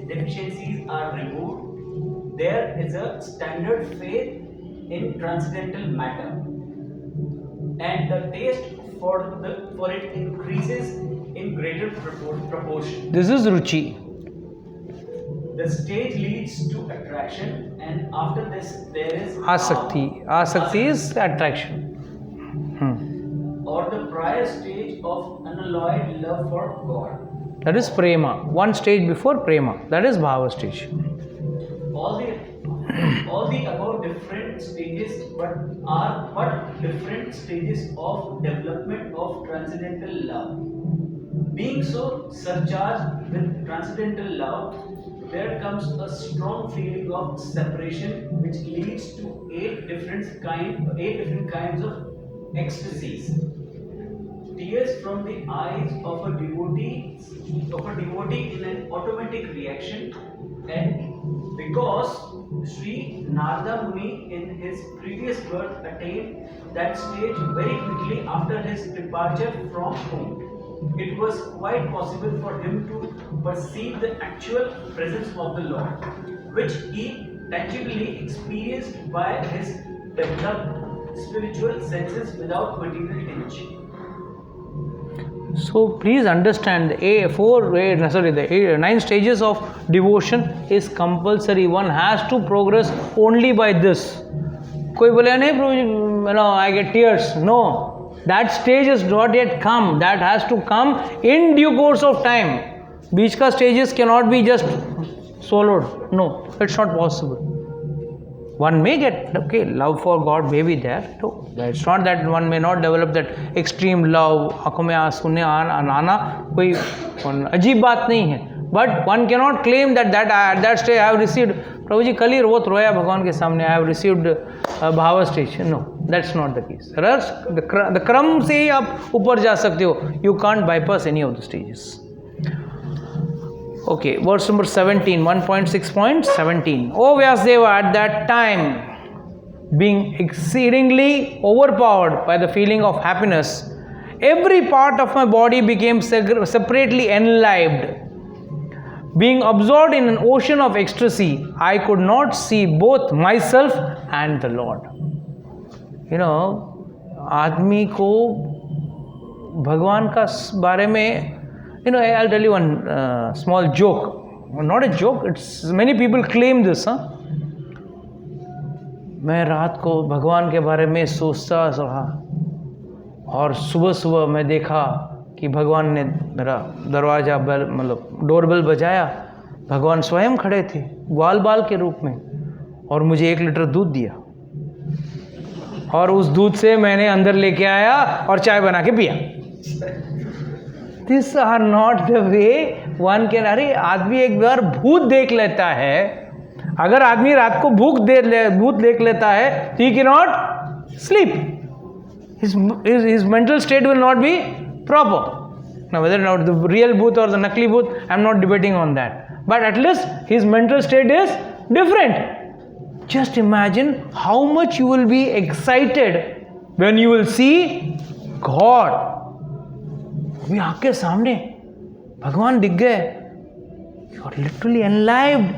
deficiencies are removed, there is a standard faith in transcendental matter, and the taste for it increases in greater proportion. This is ruchi. The stage leads to attraction, and after this there is asakti. Asakti is attraction. Or the prior stage of unalloyed love for God. That is prema. One stage before prema. That is bhava stage. All the above different stages are different stages of development of transcendental love. Being so surcharged with transcendental love, there comes a strong feeling of separation, which leads to eight different kinds of ecstasies. tears from the eyes of a devotee in an automatic reaction, and because Sri Narada Muni in his previous birth attained that stage very quickly after his departure from home, it was quite possible for him to perceive the actual presence of the Lord, which he tangibly experienced by his developed spiritual senses without material tinge. So please understand, the 9 stages of devotion is compulsory. One has to progress only by this. कोई बोले नहीं प्रभु, I get tears. No, that stage has not yet come. That has to come in due course of time. बीच का stages cannot be just swallowed. No, it's not possible. One may get, love for God may be there. No, it's not that one may not develop that extreme love. आँखों में आंसू आना कोई अजीब बात नहीं है. But one cannot claim that at that stage I have received. प्रभु जी कल ही बहुत रोया भगवान के सामने. I have received भाव stage. No, that's not the case. The क्रम से ही आप ऊपर जा सकते हो. You can't bypass any of the stages. Okay, verse number 17, 1.6.17. O Vyasdeva, at that time, being exceedingly overpowered by the feeling of happiness, every part of my body became separately enlivened. Being absorbed in an ocean of ecstasy, I could not see both myself and the Lord. आदमी को भगवान का बारे में, I'll tell you one small joke. Not a joke, it's many people claim this. मैं रात को भगवान के बारे में सोचता रहा और सुबह सुबह मैं देखा कि भगवान ने मेरा दरवाज़ा डोरबेल बजाया. भगवान स्वयं खड़े थे ग्वाल बाल के रूप में और मुझे 1 लीटर दूध दिया और उस दूध से मैंने अंदर लेके आया और चाय बना के पिया. These are not the way one can. अरे आदमी एक बार भूत देख लेता है. अगर आदमी रात को भूत देख लेता है, he cannot sleep. His mental state will not be proper. Now whether not the real booth or the nakli booth, I am not debating on that. But at least his mental state is different. Just imagine how much you will be excited when you will see God. अभी आपके सामने भगवान दिख गए. You are literally enlivened,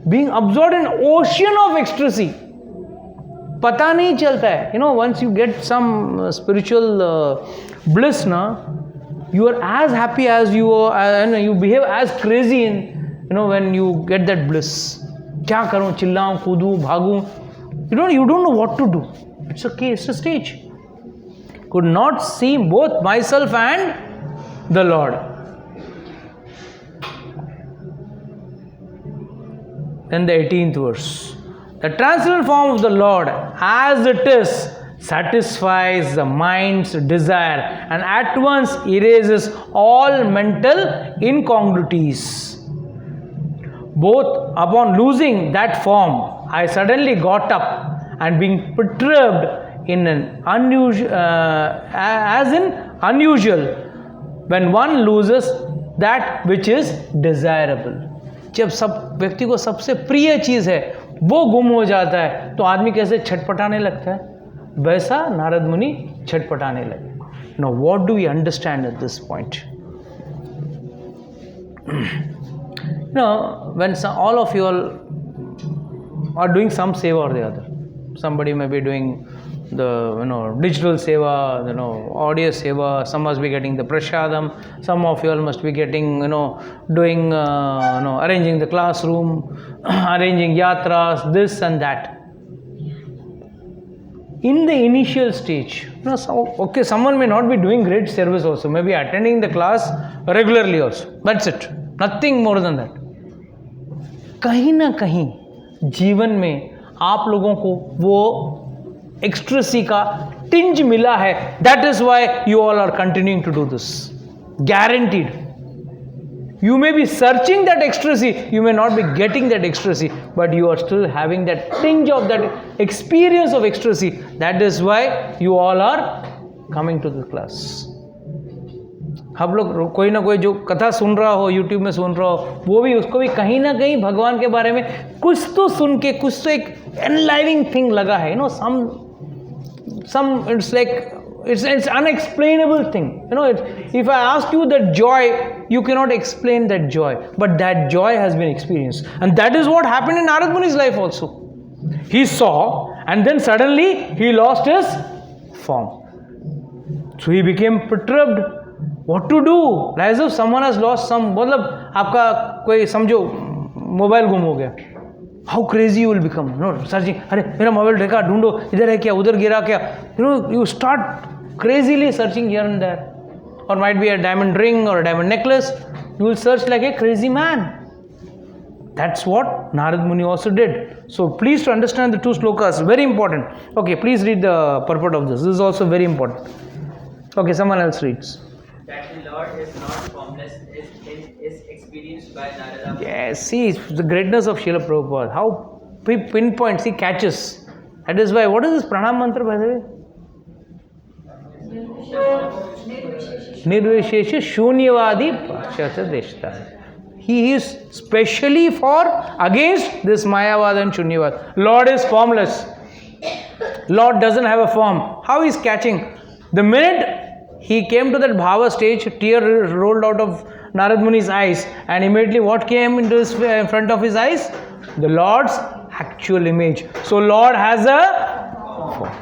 being absorbed in ocean of ecstasy. पता नहीं चलता है. Once you get some spiritual bliss, you are as happy as you are, and you behave as crazy when you get that bliss. क्या करूं, चिल्लाऊं, कूदूं, भागूं. You don't know what to do. It's okay. It's a stage. Could not see both myself and the Lord. Then the 18th verse. The transcendental form of the Lord, as it is, satisfies the mind's desire and at once erases all mental incongruities. Both upon losing that form, I suddenly got up and being perturbed in an unusual, when one loses that which is desirable. जब सब व्यक्ति को सबसे प्रिय चीज़ है वो गुम हो जाता है तो आदमी कैसे छटपटाने लगता है, वैसा नारद मुनि छटपटाने लगे. Now what do we understand at this point? When all of you all are doing some seva or the other, somebody may be doing the digital seva, audio seva, some must be getting the prashadam, some of you all must be getting doing arranging the classroom, arranging yatras, this and that. In the initial stage, someone may not be doing great service also, maybe attending the class regularly also, that's it, nothing more than that. कहीं ना कहीं जीवन में आप लोगों को वो एक्सट्रेसी का टिंज मिला है. That is why you all are continuing to do this. Guaranteed. You may be searching that ecstasy, you may not be getting that ecstasy, but you are still having that tinge of that experience of ecstasy. That is why you all are coming to the class. हम लोग कोई ना कोई जो कथा सुन रहा हो, YouTube में सुन रहा हो, वो भी उसको भी कहीं ना कहीं भगवान के बारे में कुछ तो सुन के कुछ तो एक एनलाइविंग थिंग लगा है, some it's like it's unexplainable thing, if I ask you that joy, you cannot explain that joy, but that joy has been experienced, and that is what happened in Narad Muni's life also. He saw, and then suddenly he lost his form, so he became perturbed. What to do? As if someone has lost some, मतलब आपका कोई समझो mobile गुम हो गया, how crazy you will become, searching, अरे मेरा mobile देखा, ढूंढो, इधर है क्या, उधर गिरा क्या, you start crazily searching here and there, or might be a diamond ring or a diamond necklace, you will search like a crazy man. That's what Narad Muni also did. So please to understand the two slokas, very important. Okay, please read the purport of this. This is also very important. Okay, someone else reads. That the Lord is not formless is experienced by Narada. Yes, see the greatness of Srila Prabhupada. How he pinpoints, he catches. That is why. What is this pranam mantra, by the way? Nirvishesha Shunyavadi Pashata Deshta. He is specially for against this Mayavad and Shunyavad. Lord is formless. Lord doesn't have a form. How he is catching? The minute he came to that bhava stage, tear rolled out of Narad Muni's eyes, and immediately what came into his in front of his eyes? The Lord's actual image. So Lord has a form.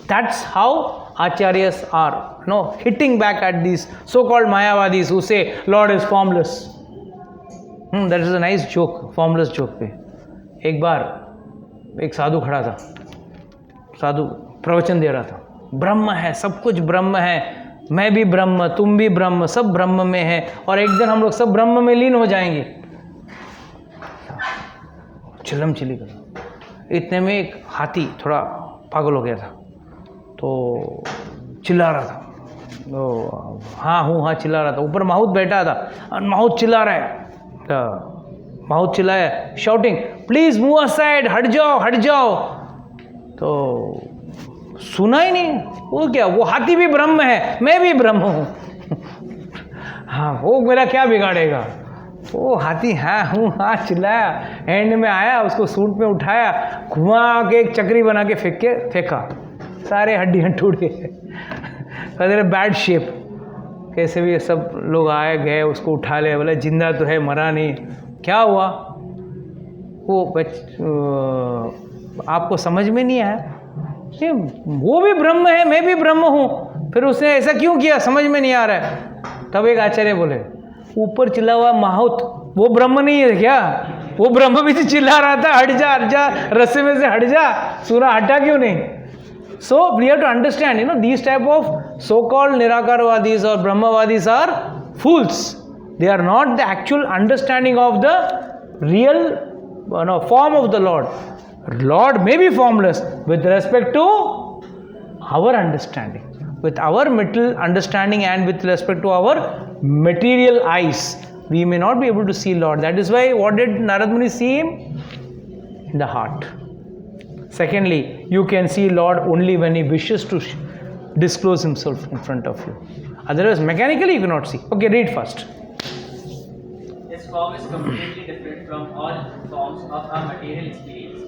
That's how Acharyas are, hitting back at these so-called Mayavadis who say Lord is formless. That is a nice joke, formless joke. एक बार एक साधु खड़ा था, साधु प्रवचन दे रहा था, ब्रह्म है, सब कुछ ब्रह्म है, मैं भी ब्रह्म, तुम भी ब्रह्म, सब ब्रह्म में है, और एक दिन हम लोग सब ब्रह्म में लीन हो जाएंगे. चिलम चिली कर इतने में एक हाथी थोड़ा पागल हो गया था, तो चिल्ला रहा था, तो हाँ चिल्ला रहा था. ऊपर माहूत बैठा था और माहूत चिल्ला रहा है, तो माहूत चिल्लाया, शाउटिंग, प्लीज मूव असाइड, हट जाओ. तो सुना ही नहीं. वो क्या, वो हाथी भी ब्रह्म है, मैं भी ब्रह्म हूँ. हाँ, वो मेरा क्या बिगाड़ेगा. वो हाथी हाँ चिल्लाया, एंड में आया, उसको सूंड में उठाया, घुमा के एक चक्री बना के फेंका, सारे हड्डियाँ टूट गए, बैड शेप. कैसे भी सब लोग आए गए, उसको उठा ले, बोले जिंदा तो है, मरा नहीं. क्या हुआ? वो आपको समझ में नहीं आया, वो भी ब्रह्म है, मैं भी ब्रह्म हूँ, फिर उसने ऐसा क्यों किया, समझ में नहीं आ रहा है. तब एक आचार्य बोले, ऊपर चिल्ला हुआ माहौत वो ब्रह्म नहीं है क्या? वो ब्रह्म भी चिल्ला रहा था, हट जा, रस्से में से हट जा, सूरा हटा क्यों नहीं? So we have to understand, these type of so-called Nirakarvadis or Brahmavadis are fools. They are not the actual understanding of the real form of the Lord. Lord may be formless with respect to our understanding. With our material understanding and with respect to our material eyes, we may not be able to see Lord. That is why, what did Narad Muni see him? In the heart. Secondly, you can see Lord only when He wishes to disclose Himself in front of you. Otherwise, mechanically you cannot see. Okay, read first. His form is completely different from all forms of our material experience.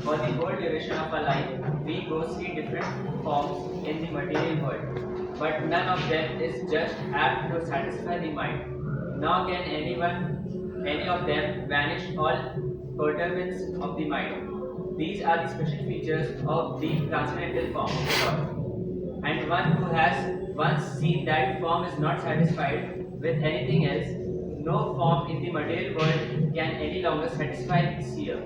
For the whole duration of our life, we go see different forms in the material world, but none of them is just apt to satisfy the mind. Nor can any of them banish all perturbance of the mind. These are the special features of the transcendental form. And one who has once seen that form is not satisfied with anything else, no form in the material world can any longer satisfy the seer.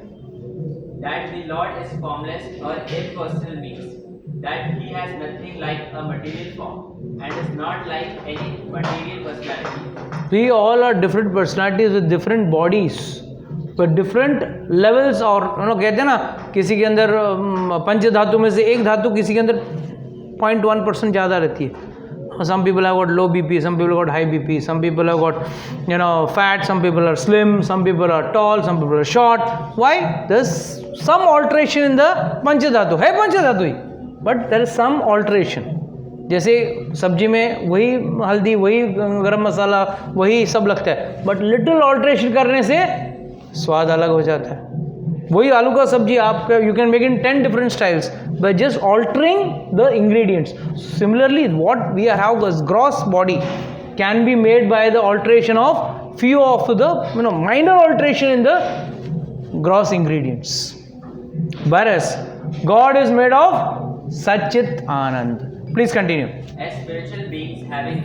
That the Lord is formless or impersonal means that He has nothing like a material form and is not like any material personality. We all are different personalities with different bodies. but different levels, और कहते हैं ना, किसी के अंदर पंच धातु में से एक धातु किसी के अंदर 0.1% ज़्यादा रहती है. Some people have got low BP, some people have got high BP, some people have got fat, some people are slim, some people are tall, some people are short. Why? There's some alteration in the pancha dhatu. Hai pancha dhatu hi, but there is some alteration. जैसे सब्जी में वही हल्दी, वही गरम मसाला, वही सब लगता है, बट लिटिल ऑल्ट्रेशन करने से स्वाद अलग हो जाता है. वही आलू का सब्जी आपका, you can make in 10 different styles by just altering the ingredients. Similarly what we have as gross body can be made by the alteration of few of the minor alteration in the gross ingredients. Whereas God is made of Satchit Anand. Please continue. As spiritual beings having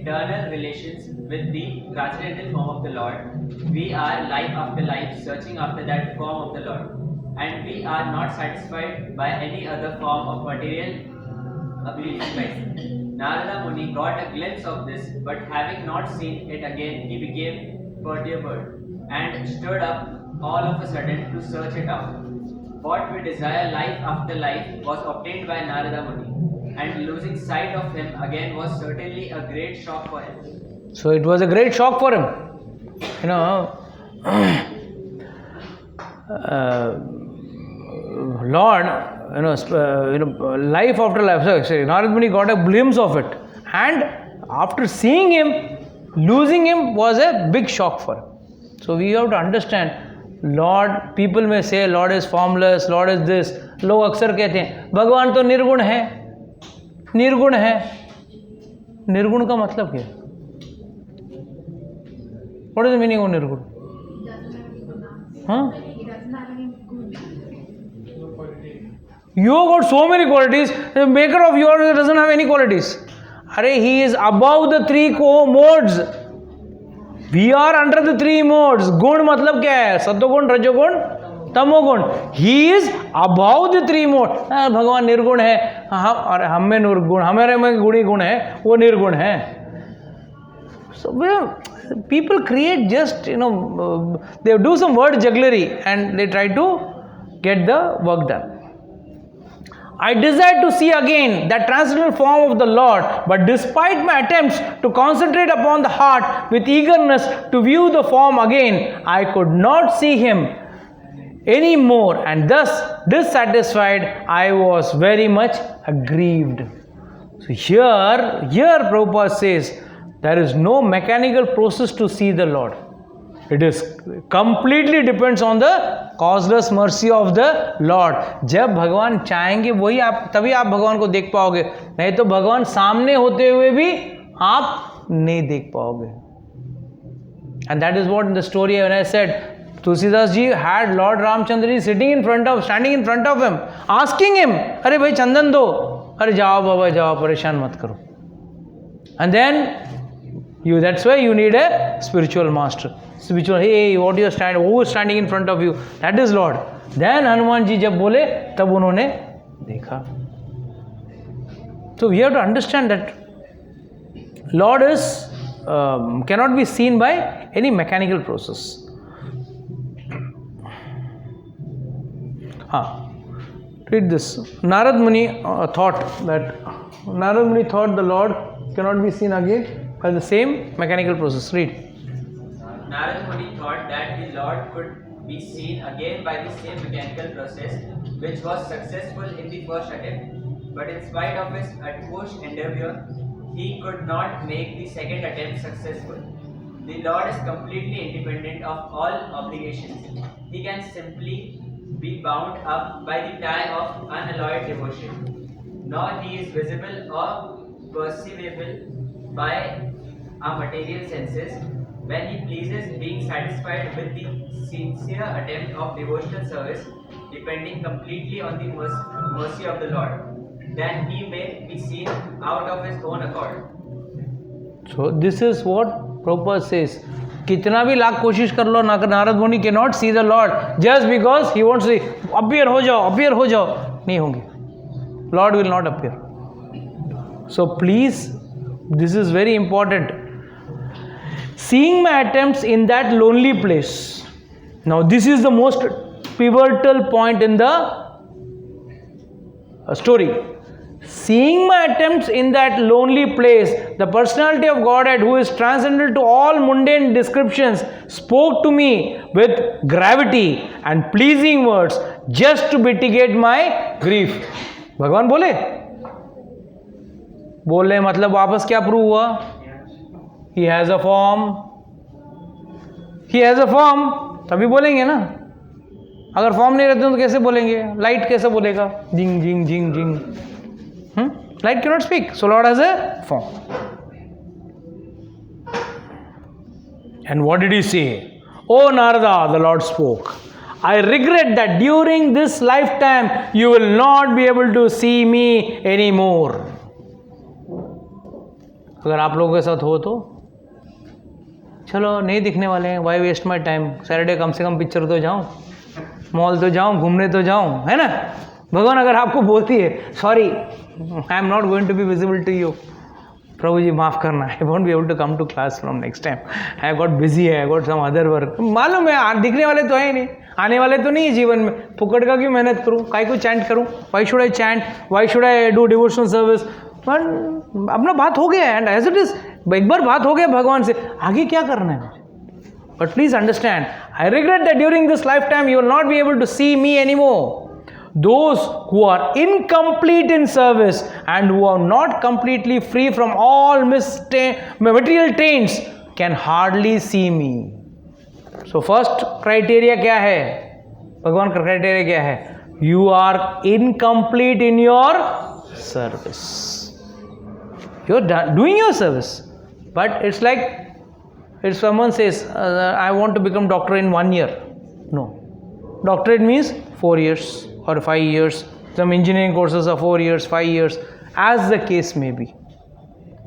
eternal relations with the transcendental form of the Lord, we are life after life searching after that form of the Lord, and we are not satisfied by any other form of material accomplishment. Narada Muni got a glimpse of this, but having not seen it again, he became perturbed and stood up all of a sudden to search it out. What we desire life after life was obtained by Narada Muni, and losing sight of him again was certainly a great shock for him. So it was a great shock for him. Lord, life after life. So Narada Muni got a glimpse of it, and after seeing him, losing him was a big shock for him. So we have to understand, Lord, people may say Lord is formless, Lord is this. लोग अक्सर कहते हैं भगवान तो निर्गुण है, निर्गुण है. निर्गुण का मतलब क्या है? What is the meaning of निर्गुण? Huh? You have got so many qualities. The maker of yours doesn't have any qualities. Arey, he is above the three modes. We are under the three modes. गुण मतलब क्या है? सत्वगुण, रजोगुण, तमोगुण. He is above the three modes. भगवान निर्गुण है. और हम में निर्गुण, हमारे में गुणी गुण है, वो निर्गुण है. So people create just they do some word jugglery and they try to get the work done. I desire to see again that transcendental form of the Lord, but despite my attempts to concentrate upon the heart with eagerness to view the form again, I could not see him any more, and thus dissatisfied, I was very much aggrieved. So here Prabhupada says, there is no mechanical process to see the Lord. It is completely depends on the causeless mercy of the Lord. जब भगवान चाहेंगे वही आप, तभी आप भगवान को देख पाओगे, नहीं तो भगवान सामने होते हुए भी आप नहीं देख पाओगे. And that is what in the story when I said, Tulsidas ji had Lord Ramchandra ji standing in front of him, asking him, अरे भाई चंदन दो, अरे जाओ बाबा जाओ, परेशान मत करो. And then that's why you need a spiritual master. Spiritual, hey, what you stand, who is standing in front of you? That is Lord. Then Hanuman ji जब बोले तब उन्होंने देखा. So we have to understand that Lord is cannot be seen by any mechanical process. Read this. Narad Muni thought the Lord cannot be seen again by the same mechanical process. Read. Narad Muni thought that the Lord could be seen again by the same mechanical process which was successful in the first attempt, but in spite of his utmost endeavor, he could not make the second attempt successful. The Lord is completely independent of all obligations. He can simply be bound up by the tie of unalloyed devotion, nor he is visible or perceivable by our material senses. When he pleases, being satisfied with the sincere attempt of devotional service, depending completely on the mercy of the Lord, then he may be seen out of his own accord. So this is what Prabhupada says. कितना भी लाख कोशिश कर लो, नारद मुनि cannot see the Lord just because he wants to say, appear हो जाओ, नहीं होंगे. Lord will not appear. So please, this is very important. Seeing my attempts in that lonely place. Now this is the most pivotal point in the story. Seeing my attempts in that lonely place, the personality of Godhead, who is transcendental to all mundane descriptions, spoke to me with gravity and pleasing words just to mitigate my grief. भगवान बोले, बोल रहे मतलब वापस क्या prove हुआ? He has a form, he has a form, तभी बोलेंगे ना. अगर फॉर्म नहीं रहते तो कैसे बोलेंगे? लाइट कैसे बोलेगा? जिंग जिंग जिंग जिंग. Light can not speak, so lord has a form. And what did he say? Oh Narada, the Lord spoke. I regret that during this lifetime you will not be able to see me anymore. अगर आप लोगों के साथ हो तो चलो नहीं दिखने वाले हैं, why waste my time? Saturday कम से कम पिक्चर तो जाऊं, मॉल तो जाऊं, घूमने तो जाऊं, है ना? भगवान अगर आपको बोलती है sorry I am not going to be visible to you, Prabhu ji माफ़ करना, I won't be able to come to class from next time, I got busy है, I got some other work. मालूम है दिखने वाले तो है ही नहीं, आने वाले तो नहीं है जीवन में, फुकट का क्यों मेहनत करूँ, काय को चैंट करूँ, why should I chant, why should I do devotional service. अपना बात हो गया एंड एज इट इज, एक बार बात हो गया भगवान से, आगे क्या करना है. But please understand, I regret that during this life time you will not be able to see me any more. Those who are incomplete in service and who are not completely free from all material taints can hardly see me. So first criteria क्या है? भगवान का criteria क्या है? You are incomplete in your service. You're doing your service, but it's like if someone says, I want to become doctor in 1 year. No. Doctorate means 4 years. Or 5 years, some engineering courses are 4 years, 5 years, as the case may be.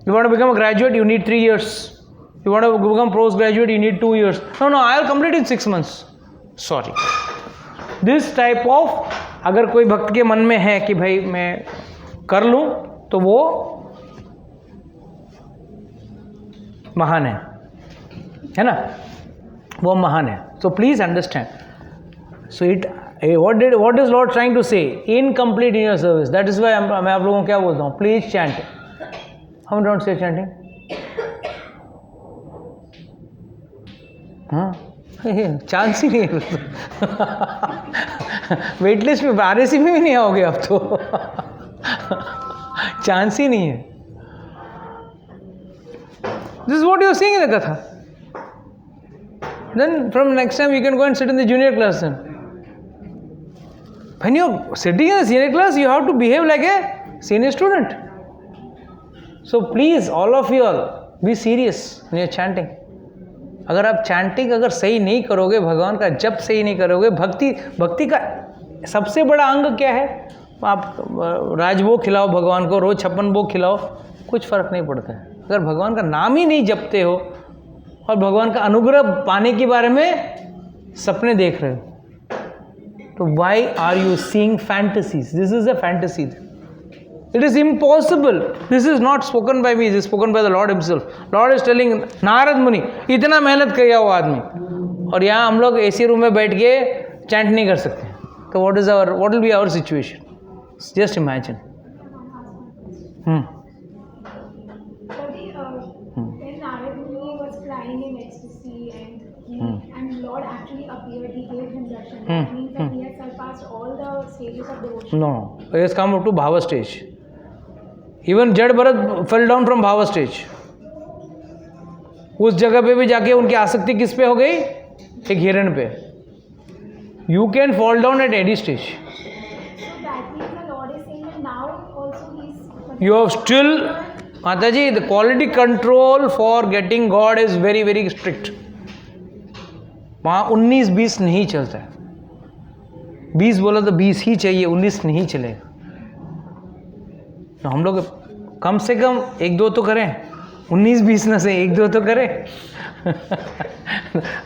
You want to become a graduate, you need 3 years. You want to become postgraduate, you need 2 years. No, I'll complete in 6 months. Sorry. This type of, अगर कोई भक्त के मन में है कि भाई मैं कर लूँ, तो वो महान है ना? वो महान है. So please understand. So what is Lord trying to say? Incomplete in your service. That is why मैं आप लोगों को क्या बोलता हूँ? Please chant. How don't say chanting? हाँ, चांस ही नहीं है. वेट लिस्ट में RAC में भी नहीं आओगे आप तो. चांस ही नहीं है. This is what you are seeing in the Katha. Then from next time you can go and sit in the junior class then. When you're sitting in the senior class, you have to behave like a senior student. So please, all of you all, be serious when you're chanting. अगर आप chanting अगर सही नहीं करोगे, भगवान का जप सही नहीं करोगे, भक्ति का सबसे बड़ा अंग क्या है? आप राजभोग खिलाओ भगवान को, रोज 56 भोग खिलाओ, कुछ फर्क नहीं पड़ता है. अगर भगवान का नाम ही नहीं जपते हो और भगवान का अनुग्रह पाने के बारे में सपने देख रहे हो, तो why are you seeing fantasies? This is a fantasy. It is impossible. This is not spoken by me. This is spoken by the Lord Himself. Lord is telling Narad मुनि, इतना मेहनत किया वो आदमी, और यहाँ हम लोग AC रूम में बैठ के चैंट नहीं कर सकते. तो what will be our situation? Just imagine. When Narad Muni was flying in ecstasy and Lord actually appeared, He gave him darshan. That means that he has surpassed all the stages of devotion. No, he has come up to Bhava stage. Even Jad Bharat fell down from Bhava stage. उस जगह पे भी जाके उनकी आसक्ति किस पे हो गई? एक हिरण पे. You can fall down at any stage. So that means the Lord is saying that now also He's... You have still, Mataji, the quality control for getting God is very, very strict. वहाँ 19-20 नहीं चलता है. 20 बोला तो 20 ही चाहिए, 19 नहीं चलेगा. तो हम लोग कम से कम 1-2 तो करें, 19-20 न से 1-2 तो करें.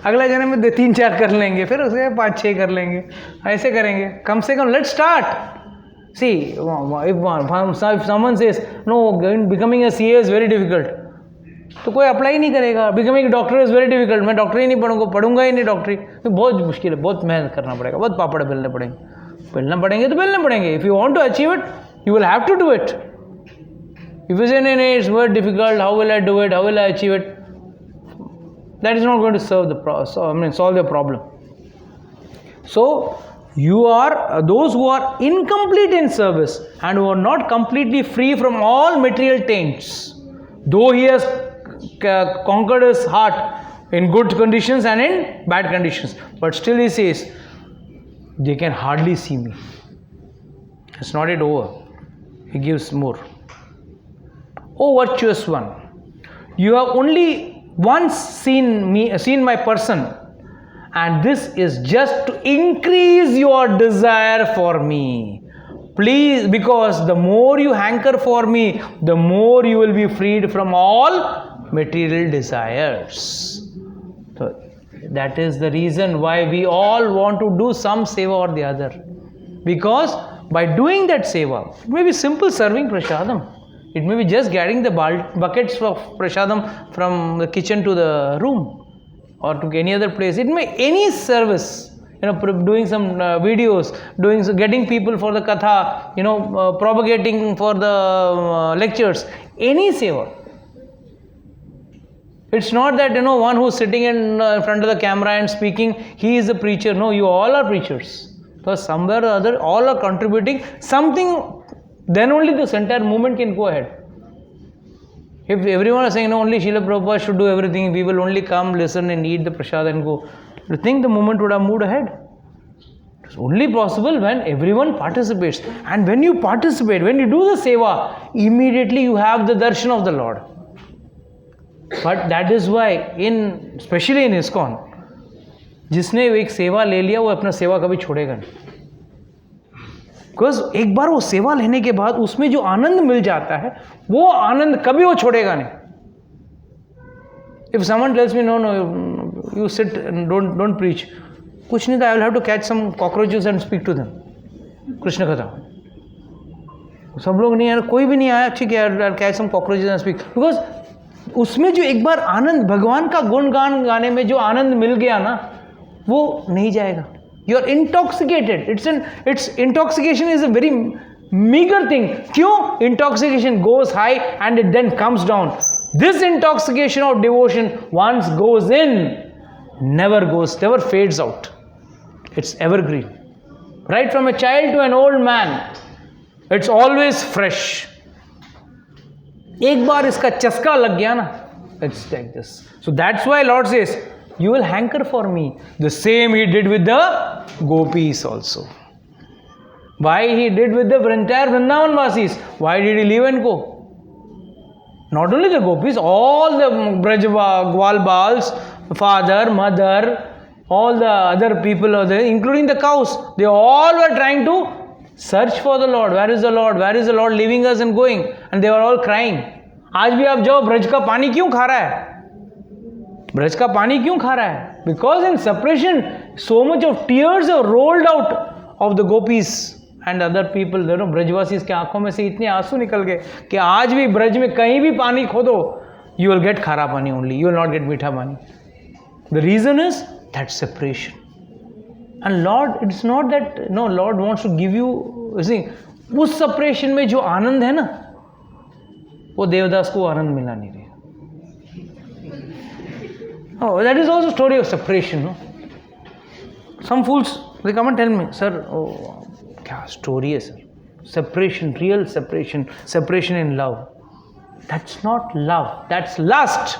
अगला जन्म में 2-3-4 कर लेंगे, फिर उसे 5-6 कर लेंगे, ऐसे करेंगे. कम से कम let's start. See if someone says no, becoming a CA is very difficult, तो कोई अप्लाई नहीं करेगा. Becoming doctor is very difficult, मैं डॉक्टरी नहीं पढ़ूंगा ही नहीं. डॉक्टरी तो बहुत मुश्किल है, बहुत मेहनत करना पड़ेगा, बहुत पापड़ बेलने पड़ेंगे. तो बेलने पड़ेंगे. If you want to achieve it, you will have to do it. If you say नहीं, it's very difficult, how will I do it, how will I achieve it, that is not going to solve the problem. So You are those who are incomplete in service and who are not completely free from all material taints. Though he has conquered his heart in good conditions and in bad conditions, but still he says, they can hardly see me. It's not yet over. He gives more. O virtuous one, you have only once seen my person, and this is just to increase your desire for me. Please, because the more you hanker for me, the more you will be freed from all material desires. So that is the reason why we all want to do some seva or the other. Because by doing that seva, it may be simple serving prasadam. It may be just getting the buckets of prasadam from the kitchen to the room or to any other place. It may any service, doing some videos, getting people for the katha, propagating for the lectures, any seva. It's not that one who's sitting in front of the camera and speaking, he is a preacher. No, you all are preachers. Because somewhere or other, all are contributing something. Then only this entire movement can go ahead. If everyone is saying, no, only Srila Prabhupada should do everything, we will only come, listen and eat the prasad and go. Do you think the movement would have moved ahead? It's only possible when everyone participates. And when you participate, when you do the seva, immediately you have the darshan of the Lord. But that is why, especially in Iskcon, जिसने एक सेवा ले लिया वो अपना सेवा कभी छोड़ेगा नहीं. बिकॉज एक बार वो सेवा लेने के बाद उसमें जो आनंद मिल जाता है वो आनंद कभी वो छोड़ेगा नहीं. If someone tells me no you sit don't preach, कुछ नहीं था, I will have to catch some cockroaches and speak to them. Krishna कथा सब लोग नहीं आए, कोई भी नहीं आया, ठीक है, catch some cockroaches and speak. Because उसमें जो एक बार आनंद, भगवान का गुणगान गाने में जो आनंद मिल गया ना, वो नहीं जाएगा. You are intoxicated. It's intoxication is a very meager thing. क्यों? Intoxication goes high and it then comes down. This intoxication of devotion once goes in, never fades out. It's evergreen. Right from a child to an old man, it's always fresh. एक बार इसका चस्का लग गया ना, it's like this. So that's why Lord says, you will hanker for me. The same he did with the gopis also. Why he did with the entire Vrindavan Vasis? Why did he leave and go? Not only the gopis, all the Gwal Bals, father, mother, all the other people are there, including the cows. They all were trying to search for the Lord. Where is the Lord? Where is the Lord leaving us and going? And they were all crying. आज भी आप जाओ, ब्रज का पानी क्यों खा रहा है? ब्रज का पानी क्यों खा रहा है? Because in separation, so much of tears are rolled out of the gopis and other people. ब्रजवासीज के आंखों में से इतने आंसू निकल गए कि आज भी ब्रज में कहीं भी पानी खोदो, you will get खारा पानी only. You will not get मीठा पानी. The reason is that separation. And Lord, it's not that Lord wants to give you. See, उस separation में जो आनंद है ना, वो देवदास को आनंद मिला नहीं रहा. Oh, that is also a story of separation, no? Some fools, they come and tell me, sir, क्या story है sir? Separation, real separation, separation in love. That's not love, that's lust.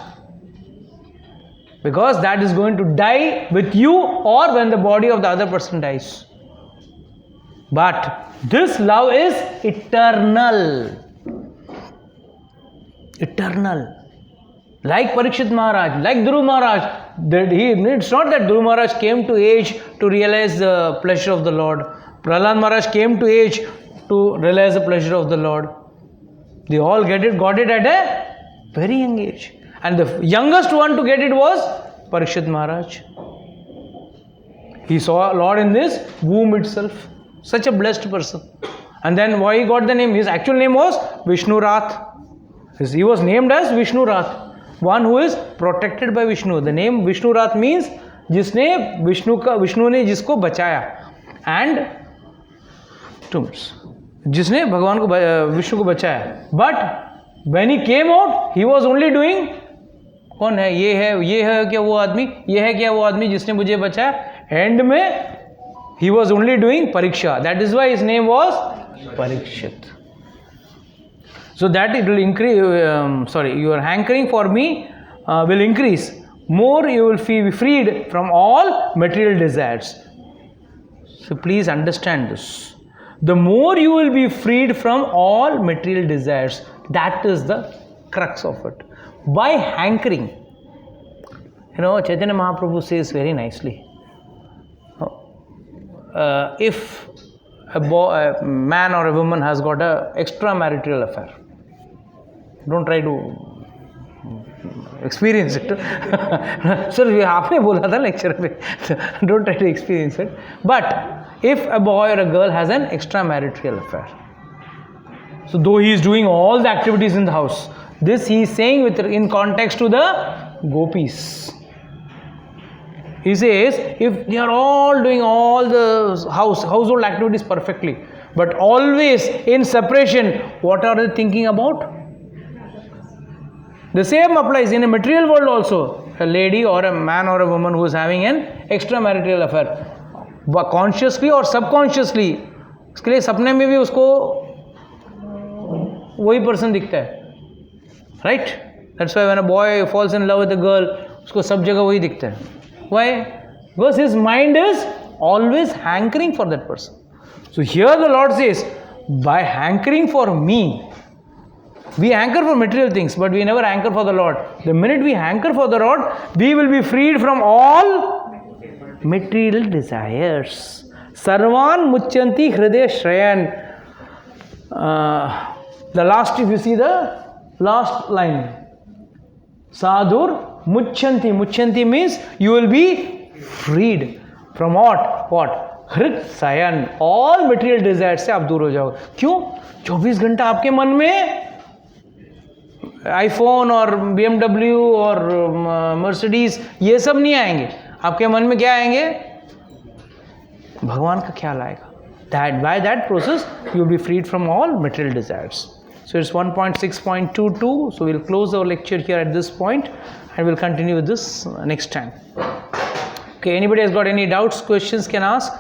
Because that is going to die with you or when the body of the other person dies. But this love is eternal. Eternal. Like Parikshit Maharaj, like Dhruv Maharaj, it's not that Dhruv Maharaj came to age to realize the pleasure of the Lord. Prahlad Maharaj came to age to realize the pleasure of the Lord. They all got it at a very young age. And the youngest one to get it was Parikshit Maharaj. He saw Lord in this womb itself. Such a blessed person. And then why he got the name? His actual name was Vishnu Rath. He was named as Vishnu Rath. One who is protected by Vishnu. The name Vishnu Rath means जिसने विष्णु ने जिसको बचाया. And जिसने भगवान को विष्णु को बचाया. But when he came out, he was only doing, कौन है? ये है क्या वो आदमी? ये है क्या वो आदमी जिसने मुझे बचाया? एंड में He was only doing pariksha. That is why his name was Parikshit. So that it will increase, your hankering for me will increase. More you will be freed from all material desires. So please understand this. The more you will be freed from all material desires, that is the crux of it. By hankering, Chaitanya Mahaprabhu says very nicely, if a man or a woman has got an extramarital affair, don't try to experience it. Sir, आपने बोला था lecture में. Don't try to experience it. But if a boy or a girl has an extramarital affair, so though he is doing all the activities in the house, this he is saying in context to the gopis. He says, if they are all doing all the household activities perfectly, but always in separation, what are they thinking about? The same applies in a material world also. A lady or a man or a woman who is having an extramarital affair, consciously or subconsciously, उसके लिए सपने में भी उसको वही person दिखता है, right? That's why when a boy falls in love with a girl, उसको सब जगह वही दिखता है. Why? Because his mind is always hankering for that person. So here the Lord says, by hankering for me, we hanker for material things, but we never hanker for the Lord. The minute we hanker for the Lord, we will be freed from all material desires. Sarvan muchanti hriday shrayan. The last, if you see the last line, Sadhur muchanti. Muchanti means you will be freed from what? Hrit sayan. All material desires से आप दूर हो जाओगे. क्यों? 24 घंटा आपके मन में आईफोन और BMW और मर्सिडीज ये सब नहीं आएंगे. आपके मन में क्या आएंगे? भगवान का ख्याल आएगा. That by that process you will be freed from all material desires. So it's 1.6.22. So we'll close our lecture here at this point and we'll continue with this next time. Okay, anybody has got any doubts, questions can ask.